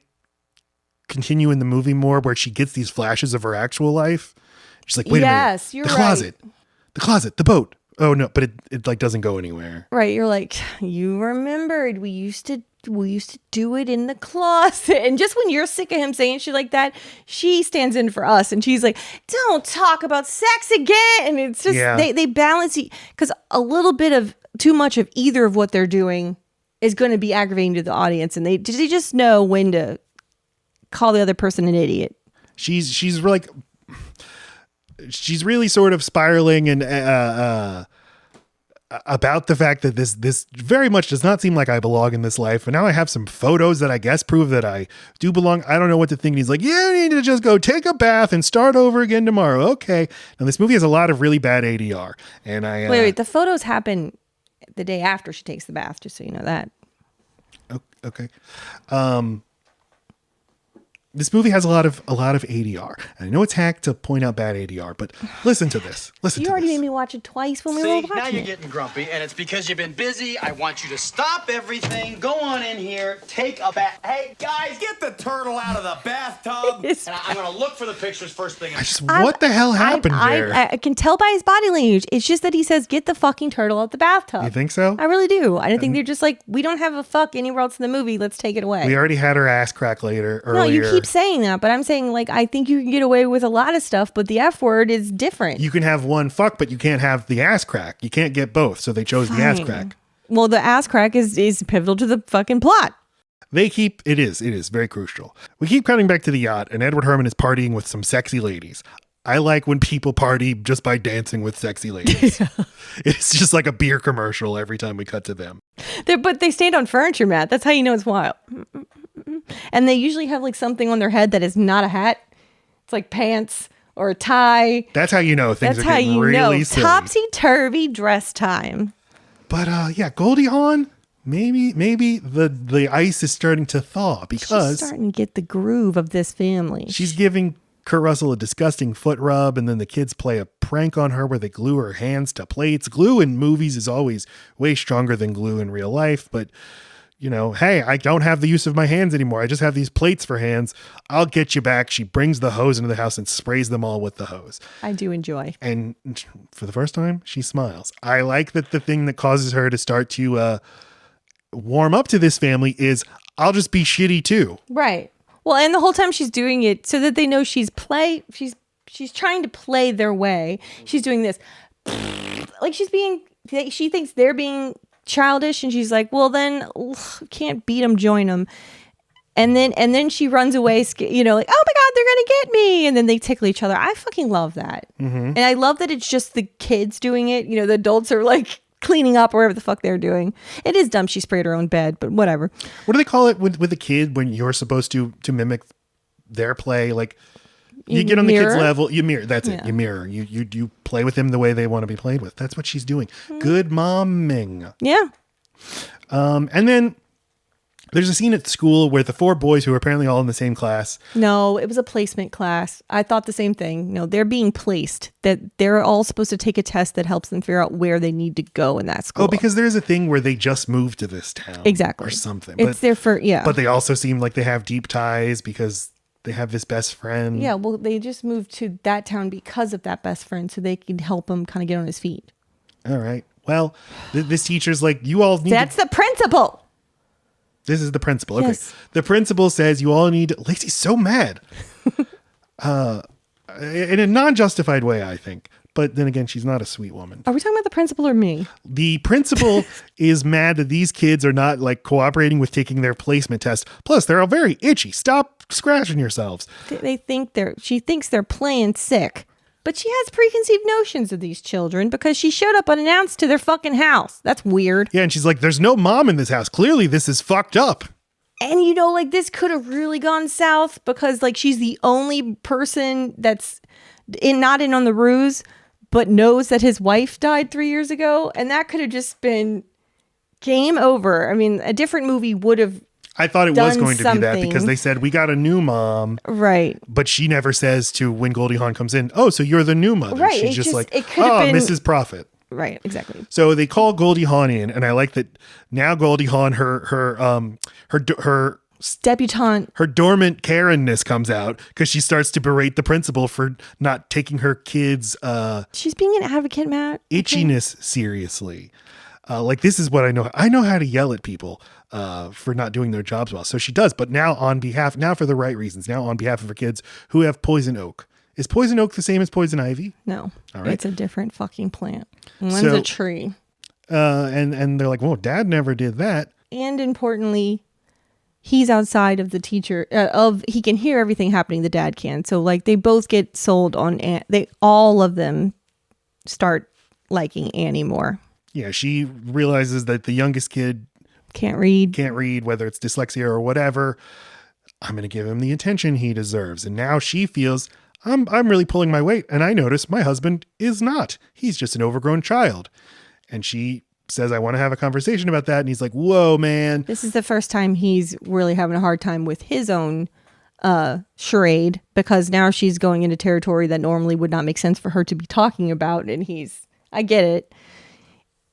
continue in the movie more, where she gets these flashes of her actual life. She's like, wait a minute. You're the closet, the boat. Oh no, but it like doesn't go anywhere. Right. You're like, you remembered we used to do it in the closet. And just when you're sick of him saying shit like that, she stands in for us and she's like, don't talk about sex again. And it's just, they balance it, because a little bit of too much of either of what they're doing is going to be aggravating to the audience. And they just know when to call the other person an idiot. She's like she's really sort of spiraling and about the fact that this very much does not seem like I belong in this life. And now I have some photos that I guess prove that I do belong. I don't know what to think. And he's like, you need to just go take a bath and start over again tomorrow. Okay. Now this movie has a lot of really bad ADR. And wait, the photos happen the day after she takes the bath, just so you know that. Okay. This movie has a lot of ADR. And I know it's hacked to point out bad ADR, but listen to this. You already made me watch it twice when we were watching it. Now you're getting grumpy, and it's because you've been busy. I want you to stop everything. Go on in here. Take a bath. Hey, guys, get the turtle out of the bathtub. And I'm going to look for the pictures first thing. What the hell happened there? I can tell by his body language. It's just that he says, get the fucking turtle out the bathtub. You think so? I really do. I don't think they're just like, we don't have a fuck anywhere else in the movie. Let's take it away. We already had her ass crack earlier. No, you keep saying that, but I'm saying, like, I think you can get away with a lot of stuff, but the F word is different. You can have one fuck, but you can't have the ass crack. You can't get both, so they chose the ass crack. Well, the ass crack is pivotal to the fucking plot. It is very crucial. We keep cutting back to the yacht, and Edward Herrmann is partying with some sexy ladies. I like when people party just by dancing with sexy ladies. It's just like a beer commercial every time we cut to them. But they stand on furniture, Matt. That's how you know it's wild. And they usually have like something on their head that is not a hat. It's like pants or a tie. That's how you know things are getting really silly. Topsy-turvy dress time. But yeah, Goldie Hawn, maybe the ice is starting to thaw because she's starting to get the groove of this family. She's giving Kurt Russell a disgusting foot rub, and then the kids play a prank on her where they glue her hands to plates. Glue in movies is always way stronger than glue in real life, but you know, hey, I don't have the use of my hands anymore. I just have these plates for hands. I'll get you back. She brings the hose into the house and sprays them all with the hose. I do enjoy. And for the first time, she smiles. I like that the thing that causes her to start to warm up to this family is I'll just be shitty too. Right. Well, and the whole time she's doing it so that they know she's trying to play their way. She's doing this. Like she thinks they're being childish, and she's like, well then can't beat them, join them. And then she runs away, you know, like, oh my god, they're gonna get me, and then they tickle each other. I fucking love that. And I love that it's just the kids doing it. You know, the adults are like cleaning up or whatever the fuck they're doing. It is dumb she sprayed her own bed, but whatever. What do they call it with a kid when you're supposed to mimic their play? Like you get on the kid's level, you mirror. That's it. You mirror. You play with them the way they want to be played with. That's what she's doing. Good momming. Yeah. And then there's a scene at school where the four boys who are apparently all in the same class. No, it was a placement class. I thought the same thing. No, they're being placed. That they're all supposed to take a test that helps them figure out where they need to go in that school. Oh, because there's a thing where they just moved to this town. Exactly. Or something. It's there for, yeah. But they also seem like they have deep ties because they have this best friend. Yeah, well, they just moved to that town because of that best friend, so they can help him kind of get on his feet. All right. Well, this teacher's like, you all need That's the principal. This is the principal. Okay. Yes. The principal says you all need... Lacey's so mad. In a non-justified way, I think. But then again, she's not a sweet woman. Are we talking about the principal or me? The principal is mad that these kids are not like cooperating with taking their placement test. Plus, they're all very itchy. Stop scratching yourselves. She thinks they're playing sick. But she has preconceived notions of these children because she showed up unannounced to their fucking house. That's weird. Yeah, and she's like, there's no mom in this house. Clearly, this is fucked up. And, you know, like, this could have really gone south because, like, she's the only person that's not in on the ruse, but knows that his wife died 3 years ago. And that could have just been game over. I mean, a different movie would have I thought it was going to be that because they said, we got a new mom. Right. But she never says to when Goldie Hawn comes in, oh, so you're the new mother. Right. She's just like, it could have been Mrs. Prophet. Right, exactly. So they call Goldie Hawn in, and I like that now Goldie Hawn, her debutante, her dormant Karen-ness comes out because she starts to berate the principal for not taking her kids' she's being an advocate, Matt. Itchiness seriously. Like, this is what I know. I know how to yell at people for not doing their jobs well. So she does, but now for the right reasons, now on behalf of her kids who have poison oak. Is poison oak the same as poison ivy? No. All right. It's a different fucking plant. One's a tree. And they're like, well, Dad never did that. And importantly, he's outside of the teacher he can hear everything happening. The dad can. So like they both get sold on all of them start liking Annie more. Yeah, she realizes that the youngest kid can't read, whether it's dyslexia or whatever. I'm going to give him the attention he deserves. And now she feels I'm really pulling my weight. And I notice my husband is not. He's just an overgrown child. And she says, I want to have a conversation about that. And he's like, whoa, man. This is the first time he's really having a hard time with his own charade, because now she's going into territory that normally would not make sense for her to be talking about. And I get it.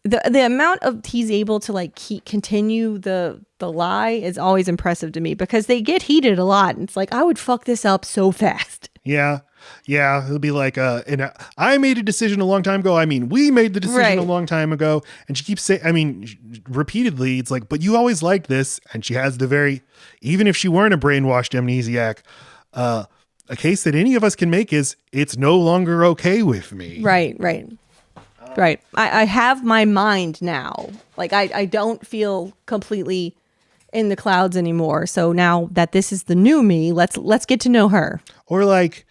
The amount of he's able to like continue the lie is always impressive to me, because they get heated a lot. And it's like, I would fuck this up so fast. Yeah. He'll be like, I made a decision a long time ago. I mean, we made the decision a long time ago. And she keeps saying, repeatedly, it's like, but you always liked this. And she has even if she weren't a brainwashed amnesiac, a case that any of us can make is it's no longer okay with me. Right. Right. I have my mind now. Like I don't feel completely in the clouds anymore. So now that this is the new me, let's get to know her. Or like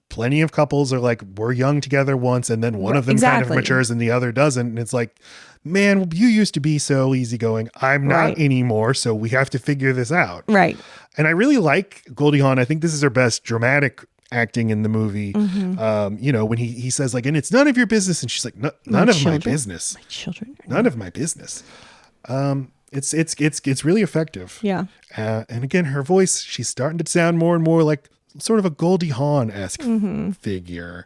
plenty of couples are like, we're young together once, and then one of them kind of matures and the other doesn't. And it's like, man, you used to be so easygoing. I'm not anymore. So we have to figure this out. Right. And I really like Goldie Hawn. I think this is her best dramatic acting in the movie. When he says like, and it's none of your business. And she's like, none of my business. My children. None of my business. It's really effective. Yeah. And again, her voice, she's starting to sound more and more like sort of a Goldie Hawn-esque figure.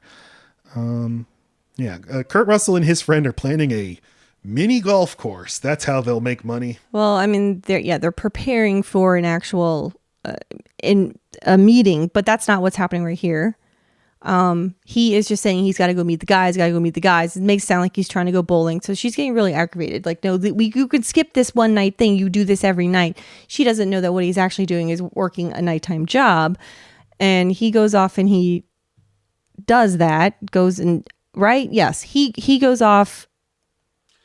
Kurt Russell and his friend are planning a mini golf course. That's how they'll make money. Well, I mean, they're preparing for an actual in a meeting, but that's not what's happening right here. He is just saying he's got to go meet the guys. It makes it sound like he's trying to go bowling. So she's getting really aggravated. Like, no, you could skip this one night thing. You do this every night. She doesn't know that what he's actually doing is working a nighttime job. And he goes off and he does that. Yes, he goes off.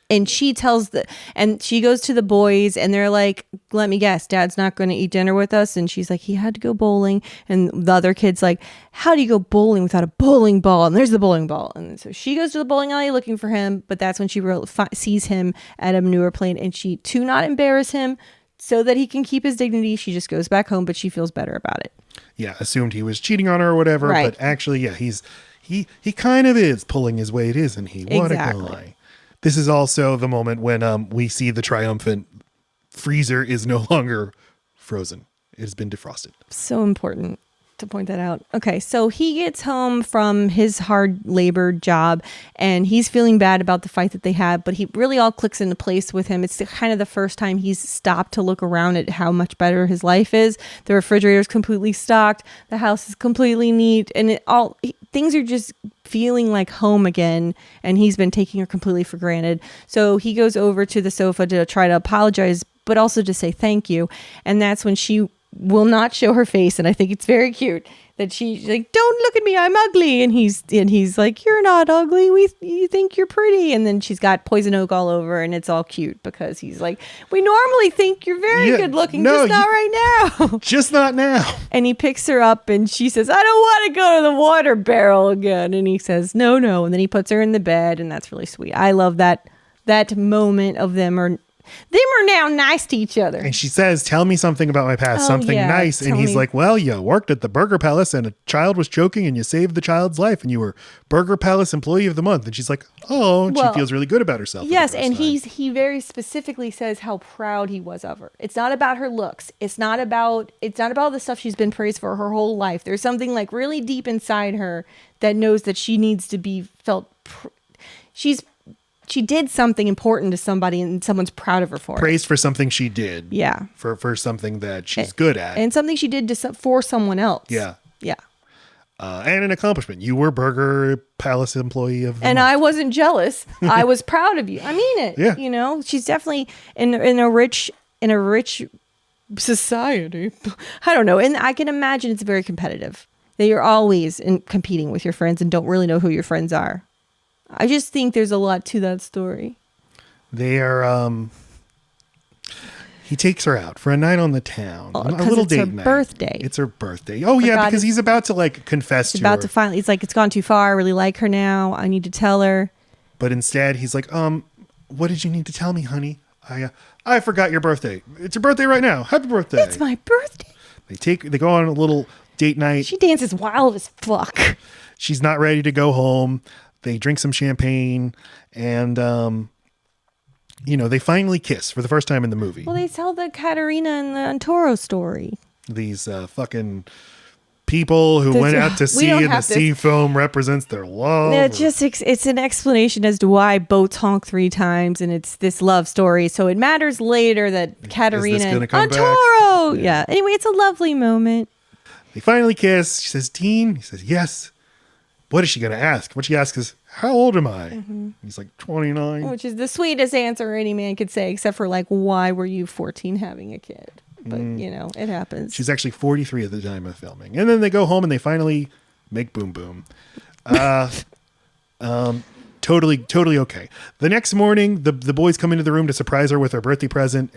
And she she goes to the boys and they're like, let me guess, Dad's not going to eat dinner with us. And she's like, he had to go bowling. And the other kid's like, how do you go bowling without a bowling ball? And there's the bowling ball. And so she goes to the bowling alley looking for him. But that's when she sees him at a manure plane. And to not embarrass him so that he can keep his dignity, she just goes back home, but she feels better about it. Yeah, assumed he was cheating on her or whatever. Right. But actually, yeah, he kind of is pulling his weight, isn't he? What a guy. This is also the moment when we see the triumphant freezer is no longer frozen. It has been defrosted. So important to point that out. Okay, so he gets home from his hard labor job and he's feeling bad about the fight that they had, but he really all clicks into place with him. It's kind of the first time he's stopped to look around at how much better his life is. The refrigerator's completely stocked. The house is completely neat, and things are just feeling like home again, and he's been taking her completely for granted. So he goes over to the sofa to try to apologize, but also to say thank you. And that's when she will not show her face, and I think it's very cute that she's like, don't look at me, I'm ugly. And he's like, you're not ugly, you think you're pretty. And then she's got poison oak all over, and it's all cute because he's like, we normally think you're very good looking, just not right now. Just not now. And he picks her up and she says, I don't want to go to the water barrel again. And he says, no. And then he puts her in the bed, and that's really sweet. I love that moment of them are now nice to each other. And she says, tell me something about my past, something nice. And he's like, well, you worked at the Burger Palace and a child was choking and you saved the child's life and you were Burger Palace Employee of the Month. And she's like, oh, and she feels really good about herself. Yes, and he very specifically says how proud he was of her. It's not about her looks. It's not about the stuff she's been praised for her whole life. There's something like really deep inside her that knows that she needs to be felt. She did something important to somebody and someone's proud of her for it. Praised for something she did. Yeah. For something that she's good at. And something she did for someone else. Yeah. Yeah. And an accomplishment. You were Burger Palace Employee of the And Month. I wasn't jealous. I was proud of you. I mean it. Yeah. You know, she's definitely in a rich society. I don't know. And I can imagine it's very competitive. That you're always competing with your friends and don't really know who your friends are. I just think there's a lot to that story. They are, He takes her out for a night on the town. A 'cause little it's her date night. birthday. It's her birthday. Oh, yeah, God, because he's about to like confess to her. About to finally, he's like, it's gone too far. I really like her now. I need to tell her. But instead, he's like, what did you need to tell me, honey? I forgot your birthday. It's your birthday right now. Happy birthday. It's my birthday. They go on a little date night. She dances wild as fuck. She's not ready to go home. They drink some champagne and, they finally kiss for the first time in the movie. Well, they tell the Katerina and the Antoro story. These fucking people who went out to sea and the sea foam represents their love. No, it's an explanation as to why boats honk 3 times, and it's this love story. So it matters later that Katerina and Antoro. Yeah. Anyway, it's a lovely moment. They finally kiss. She says, Dean. He says, yes. What is she going to ask? What she asks is, how old am I? Mm-hmm. He's like 29. Which is the sweetest answer any man could say, except for like, why were you 14 having a kid? But, it happens. She's actually 43 at the time of filming. And then they go home and they finally make Boom Boom. Totally okay. The next morning, the boys come into the room to surprise her with her birthday present.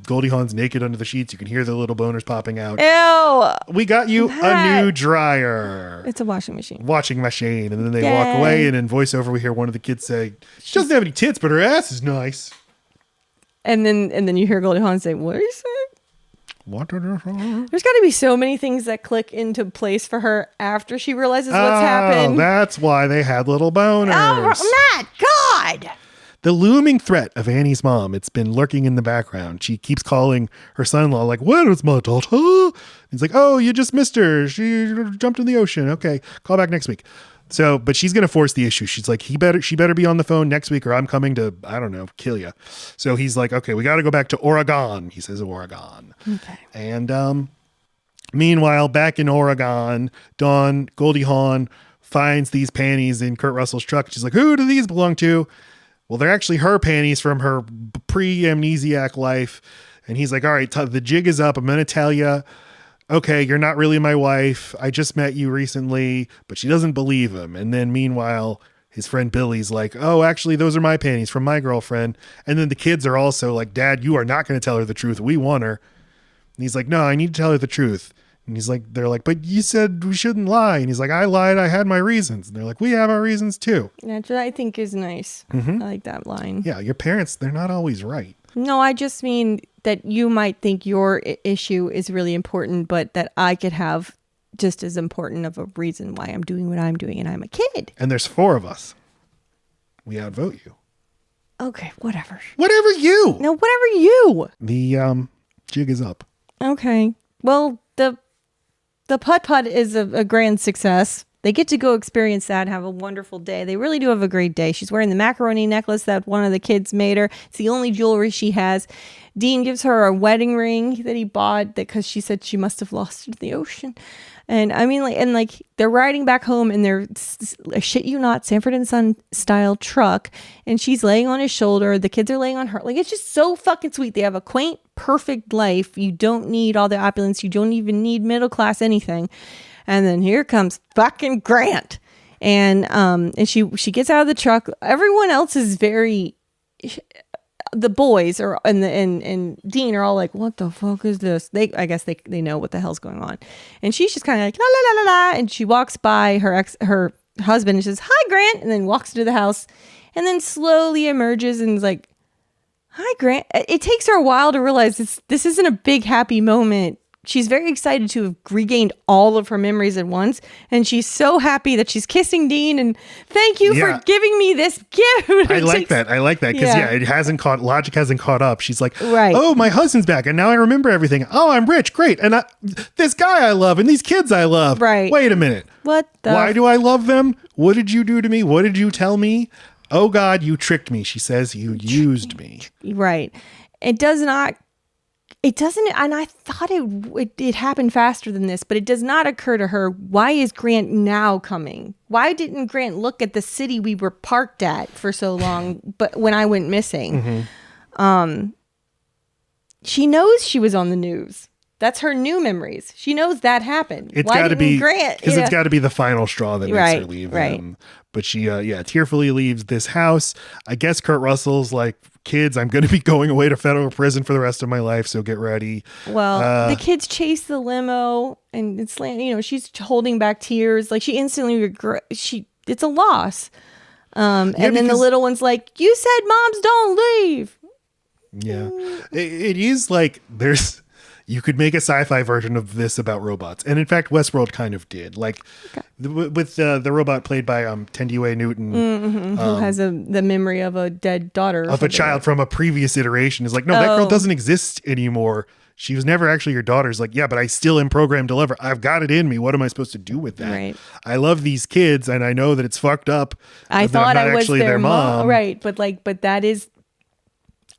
Goldie Hawn's naked under the sheets. You can hear the little boners popping out. Ew! We got you a new dryer. It's a washing machine. And then they walk away, and in voiceover, we hear one of the kids say, she doesn't have any tits, but her ass is nice. And then you hear Goldie Hawn say, what are you saying? What did you say? There's got to be so many things that click into place for her after she realizes what's happened. That's why they had little boners. Oh, Matt, God! The looming threat of Annie's mom, it's been lurking in the background. She keeps calling her son-in-law like, where is my daughter? He's like, oh, you just missed her. She jumped in the ocean. Okay, call back next week. So, but she's going to force the issue. She's like, she better be on the phone next week or I'm coming to, I don't know, kill you. So he's like, okay, we got to go back to Oregon. He says Oregon. Okay. And meanwhile, back in Oregon, Goldie Hawn finds these panties in Kurt Russell's truck. She's like, who do these belong to? Well, they're actually her panties from her pre-amnesiac life. And he's like, all right, the jig is up. I'm going to tell you. Okay, you're not really my wife. I just met you recently, but she doesn't believe him. And then meanwhile, his friend Billy's like, oh, actually, those are my panties from my girlfriend. And then the kids are also like, Dad, you are not going to tell her the truth. We want her. And he's like, no, I need to tell her the truth. And they're like, but you said we shouldn't lie. And he's like, I lied. I had my reasons. And they're like, we have our reasons too. That's what I think is nice. Mm-hmm. I like that line. Yeah, your parents, they're not always right. No, I just mean that you might think your issue is really important, but that I could have just as important of a reason why I'm doing what I'm doing, and I'm a kid. And there's 4 of us. We outvote you. Okay, whatever. Whatever you. No, whatever you. The jig is up. Okay. Well, the putt-putt is a grand success. They get to go experience that and have a wonderful day. They really do have a great day. She's wearing the macaroni necklace that one of the kids made her. It's the only jewelry she has. Dean gives her a wedding ring that he bought because she said she must have lost it in the ocean. And I mean, they're riding back home in their, shit you not, Sanford and Son style truck. And she's laying on his shoulder. The kids are laying on her. Like, it's just so fucking sweet. They have a quaint, perfect life. You don't need all the opulence. You don't even need middle class anything. And then here comes fucking Grant. And she gets out of the truck. Everyone else is the boys and Dean are all like, what the fuck is this? I guess they know what the hell's going on. And she's just kind of like, la la la la la. And she walks by her husband and says, hi, Grant. And then walks into the house and then slowly emerges and is like, hi, Grant. It takes her a while to realize this isn't a big happy moment. She's very excited to have regained all of her memories at once. And she's so happy that she's kissing Dean. And thank you for giving me this gift. I like that. Because logic hasn't caught up. She's like, right. Oh, my husband's back. And now I remember everything. Oh, I'm rich. Great. And this guy I love and these kids I love. Right. Wait a minute. Why do I love them? What did you do to me? What did you tell me? Oh, God, you tricked me. She says you used me. Right. It doesn't, and I thought it happened faster than this, but it does not occur to her, why is Grant now coming? Why didn't Grant look at the city we were parked at for so long, but when I went missing? Mm-hmm. She knows she was on the news. That's her new memories. She knows that happened. It's got to be Grant, because it's got to be the final straw that makes her leave him. But she, tearfully leaves this house. I guess Kurt Russell's like kids, I'm going to be going away to federal prison for the rest of my life, so get ready. Well, the kids chase the limo, and it's she's holding back tears. Like she instantly it's a loss. And then the little one's like, "You said moms don't leave." Yeah, it is like you could make a sci-fi version of this about robots, and in fact, Westworld kind of did. Like with the robot played by Tendiwe Newton, who has the memory of a dead daughter of a child from a previous iteration. Is like, no, that girl doesn't exist anymore. She was never actually your daughter. It's like, yeah, but I still am programmed to love her. I've got it in me. What am I supposed to do with that? Right. I love these kids, and I know that it's fucked up. I thought I was their mom. Right. But that is,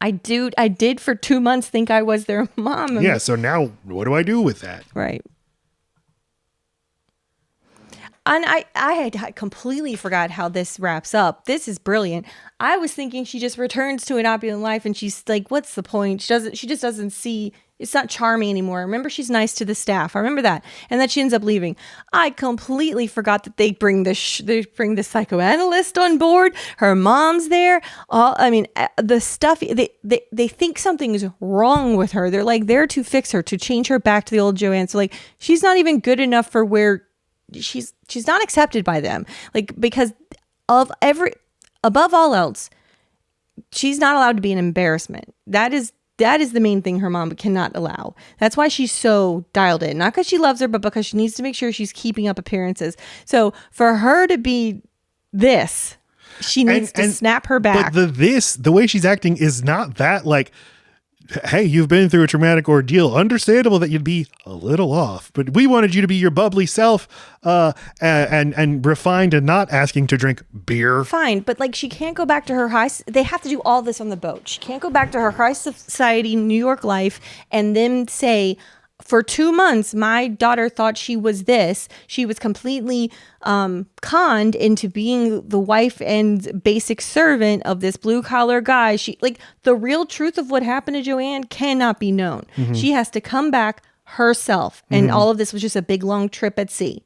I did for 2 months think I was their mom. Yeah. So now what do I do with that? Right. And I had completely forgot how this wraps up. This is brilliant. I was thinking she just returns to an opulent life and she's like, what's the point? She just doesn't see, it's not charming anymore. Remember, she's nice to the staff. I remember that. And that she ends up leaving. I completely forgot that they bring the psychoanalyst on board. Her mom's there. The stuff, they think something is wrong with her. They're like there to fix her, to change her back to the old Joanne. So like, she's not even good enough for where she's not accepted by them, like, because above all else, she's not allowed to be an embarrassment. That is the main thing her mom cannot allow. That's why she's so dialed in, not because she loves her, but because she needs to make sure she's keeping up appearances. So for her to be this, she needs to snap her back. But the way she's acting is not that like, hey, you've been through a traumatic ordeal. Understandable that you'd be a little off, but we wanted you to be your bubbly self, and refined and not asking to drink beer. Fine, but like she can't go back to her they have to do all this on the boat. She can't go back to her high society New York life and then say, for 2 months, my daughter thought she was this. She was completely conned into being the wife and basic servant of this blue collar guy. The real truth of what happened to Joanne cannot be known. Mm-hmm. She has to come back herself. And all of this was just a big, long trip at sea.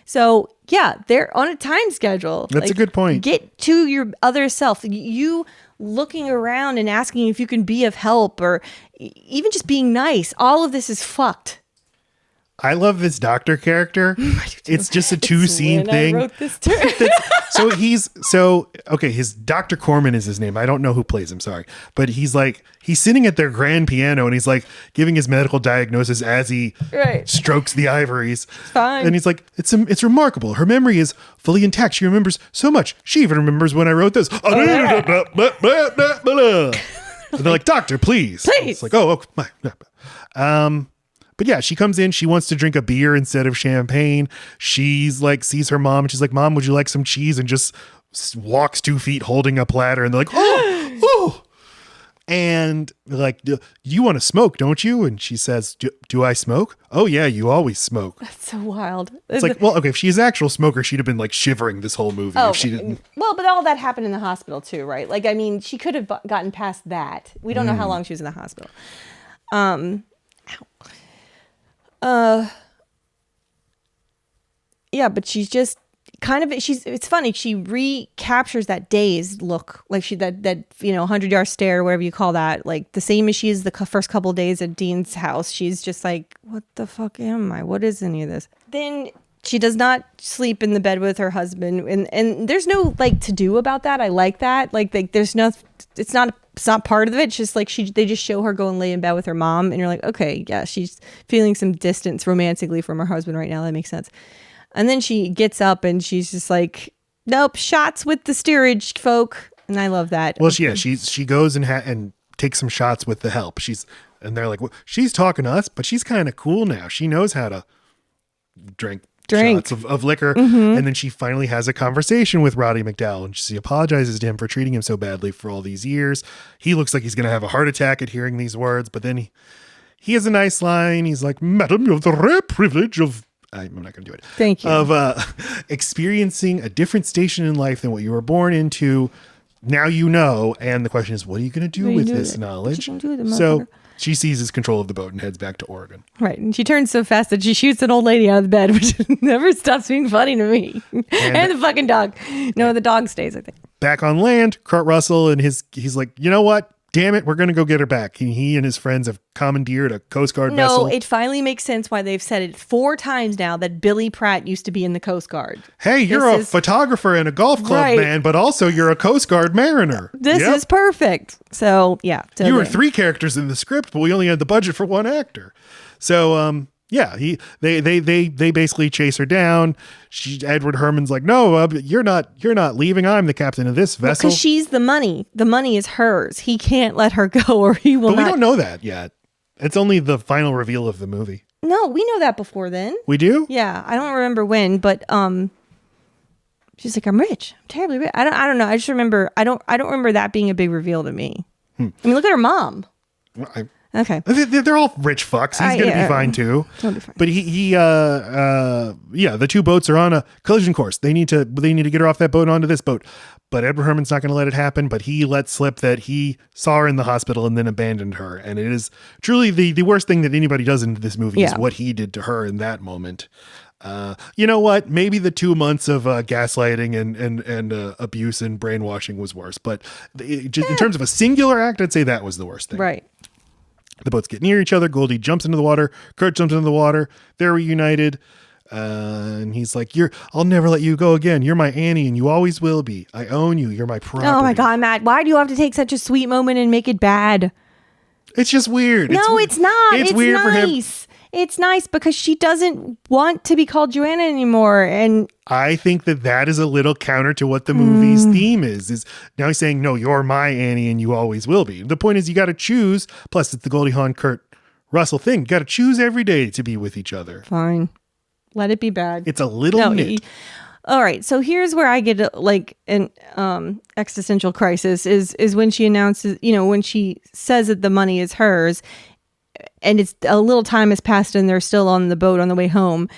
So yeah, they're on a time schedule. That's a good point. Get to your other self. You looking around and asking if you can be of help, or even just being nice. All of this is fucked. I love this doctor character. It's just a 2-scene thing. I wrote this too. His Dr. Corman is his name. I don't know who plays him, sorry. But he's sitting at their grand piano and he's like giving his medical diagnosis as he strokes the ivories. Fine. And he's like, it's remarkable. Her memory is fully intact. She remembers so much. She even remembers when I wrote this. And they're like, doctor, please. It's like, oh, my. But yeah, she comes in, she wants to drink a beer instead of champagne. She's like, sees her mom and she's like, Mom, would you like some cheese? And just walks 2 feet holding a platter. And they're like, oh. And they're like, you want to smoke, don't you? And she says, do I smoke? Oh yeah, you always smoke. That's so wild. It's like, well, okay, if she's an actual smoker, she'd have been like shivering this whole movie if she didn't. Well, but all that happened in the hospital too, right? Like, I mean, she could have gotten past that. We don't know how long she was in the hospital. Yeah, but she's just kind of, it's funny. She recaptures that dazed look, like that 100-yard stare, whatever you call that, like the same as she is the first couple of days at Dean's house. She's just like, what the fuck am I? What is any of this? Then she does not sleep in the bed with her husband, and there's no like to do about that. I like that. Like there's no, it's not part of it. It's just like they just show her go and lay in bed with her mom, and you're like, okay, yeah, she's feeling some distance romantically from her husband right now. That makes sense. And then she gets up and she's just like, nope, shots with the steerage folk. And I love that. Well, she goes and takes some shots with the help. And they're like, well, she's talking to us, but she's kind of cool now. She knows how to drink shots of liquor. Mm-hmm. And then she finally has a conversation with Roddy McDowall, and she apologizes to him for treating him so badly for all these years. He looks like he's going to have a heart attack at hearing these words, but then he has a nice line. He's like, Madam, you have the rare privilege of, I'm not going to do it. Thank you. Of experiencing a different station in life than what you were born into. Now you know. And the question is, what are you going to do with this knowledge? So she seizes control of the boat and heads back to Oregon. Right. And she turns so fast that she shoots an old lady out of the bed, which never stops being funny to me. And the fucking dog. No, the dog stays, I think. Back on land, Kurt Russell and he's like, you know what? damn it, we're going to go get her back. He and his friends have commandeered a Coast Guard vessel. No, it finally makes sense why they've said it 4 times now that Billy Pratt used to be in the Coast Guard. Hey, you're a photographer and a golf club man, but also you're a Coast Guard mariner. This is perfect. So, yeah. So you were 3 characters in the script, but we only had the budget for 1 actor. So, yeah, they basically chase her down. Edward Herman's like, no, you're not leaving. I'm the captain of this vessel. Because she's the money. The money is hers. He can't let her go, or he will. But we don't know that yet. It's only the final reveal of the movie. No, we know that before then. We do? Yeah, I don't remember when, but she's like, I'm rich. I'm terribly rich. I don't know. I just remember. I don't remember that being a big reveal to me. I mean, look at her mom. Okay. They're all rich fucks. He's going to be fine too. Totally fine. But the 2 boats are on a collision course. They need to get her off that boat onto this boat. But Edward Herman's not going to let it happen. But he lets slip that he saw her in the hospital and then abandoned her. And it is truly the worst thing that anybody does in this movie is what he did to her in that moment. You know what? Maybe the 2 months of gaslighting and abuse and brainwashing was worse. But in terms of a singular act, I'd say that was the worst thing. Right. The boats get near each other. Goldie jumps into the water. Kurt jumps into the water. They're reunited. And he's like, I'll never let you go again. You're my Annie and you always will be. I own you. You're my property. Oh my God, Matt. Why do you have to take such a sweet moment and make it bad? It's just weird. No, it's not. It's weird nice. for him. It's nice because she doesn't want to be called Joanna anymore. And I think that is a little counter to what the movie's theme is now he's saying, no, you're my Annie and you always will be. The point is you got to choose. Plus it's the Goldie Hawn, Kurt Russell thing. You got to choose every day to be with each other. Fine. Let it be bad. It's a little nit. All right. So here's where I get like an existential crisis is when she announces, when she says that the money is hers. And it's a little time has passed and they're still on the boat on the way home.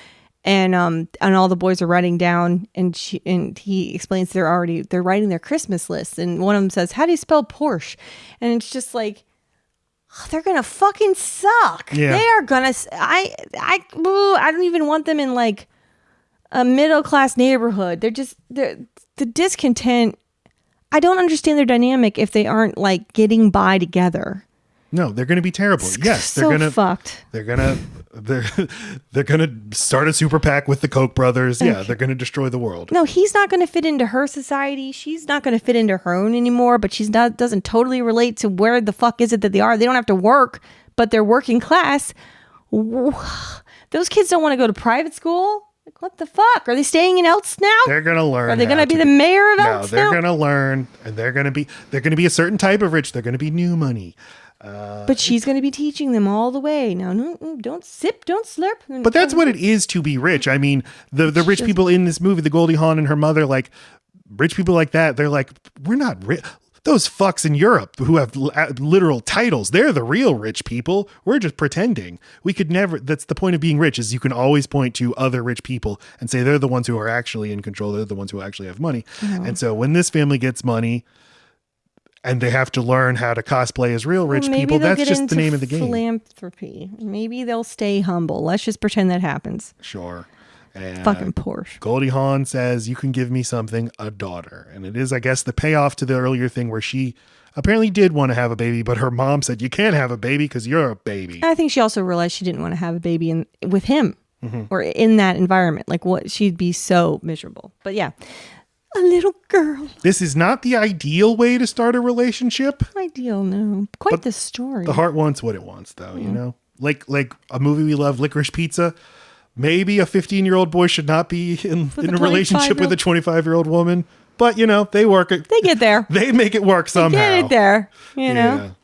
And all the boys are writing down and he explains they're writing their Christmas lists. And one of them says, how do you spell Porsche? And it's just like, they're going to fucking suck. Yeah. They are going to, I don't even want them in like a middle-class neighborhood. The discontent. I don't understand their dynamic if they aren't like getting by together. No, they're going to be terrible. Yes, they're going to fucked. They're going to start a super PAC with the Koch brothers. Yeah, they're going to destroy the world. No, he's not going to fit into her society. She's not going to fit into her own anymore, but doesn't totally relate to where the fuck is it that they are. They don't have to work, but they're working class. Those kids don't want to go to private school. Like, what the fuck? Are they staying in Elst now? They're going to learn. Are they going to be the mayor of Elst now? No, they're going to learn, and they're going to be a certain type of rich. They're going to be new money. But she's going to be teaching them all the way. Now, no, don't sip, don't slurp. But that's what it is to be rich. I mean, the rich people in this movie, the Goldie Hawn and her mother, like rich people like that, they're like, we're not rich. Those fucks in Europe who have literal titles, they're the real rich people. We're just pretending. We could never, that's the point of being rich, is you can always point to other rich people and say they're the ones who are actually in control. They're the ones who actually have money. And so when this family gets money, and they have to learn how to cosplay as real rich people. That's just the name of the game. Philanthropy. Maybe they'll stay humble. Let's just pretend that happens. Sure. And fucking Porsche. Goldie Hawn says, you can give me something, a daughter. And it is, I guess, the payoff to the earlier thing where she apparently did want to have a baby, but her mom said, you can't have a baby because you're a baby. I think she also realized she didn't want to have a baby with him or in that environment. Like what, she'd be so miserable. But yeah. A little girl. This is not the ideal way to start a relationship. Ideal, no. Quite the story. The heart wants what it wants, though, you know? Like a movie we love, Licorice Pizza. Maybe a 15-year-old boy should not be in a relationship with a 25-year-old woman. But, they work it. They get there. They make it work somehow. They get it there, you know?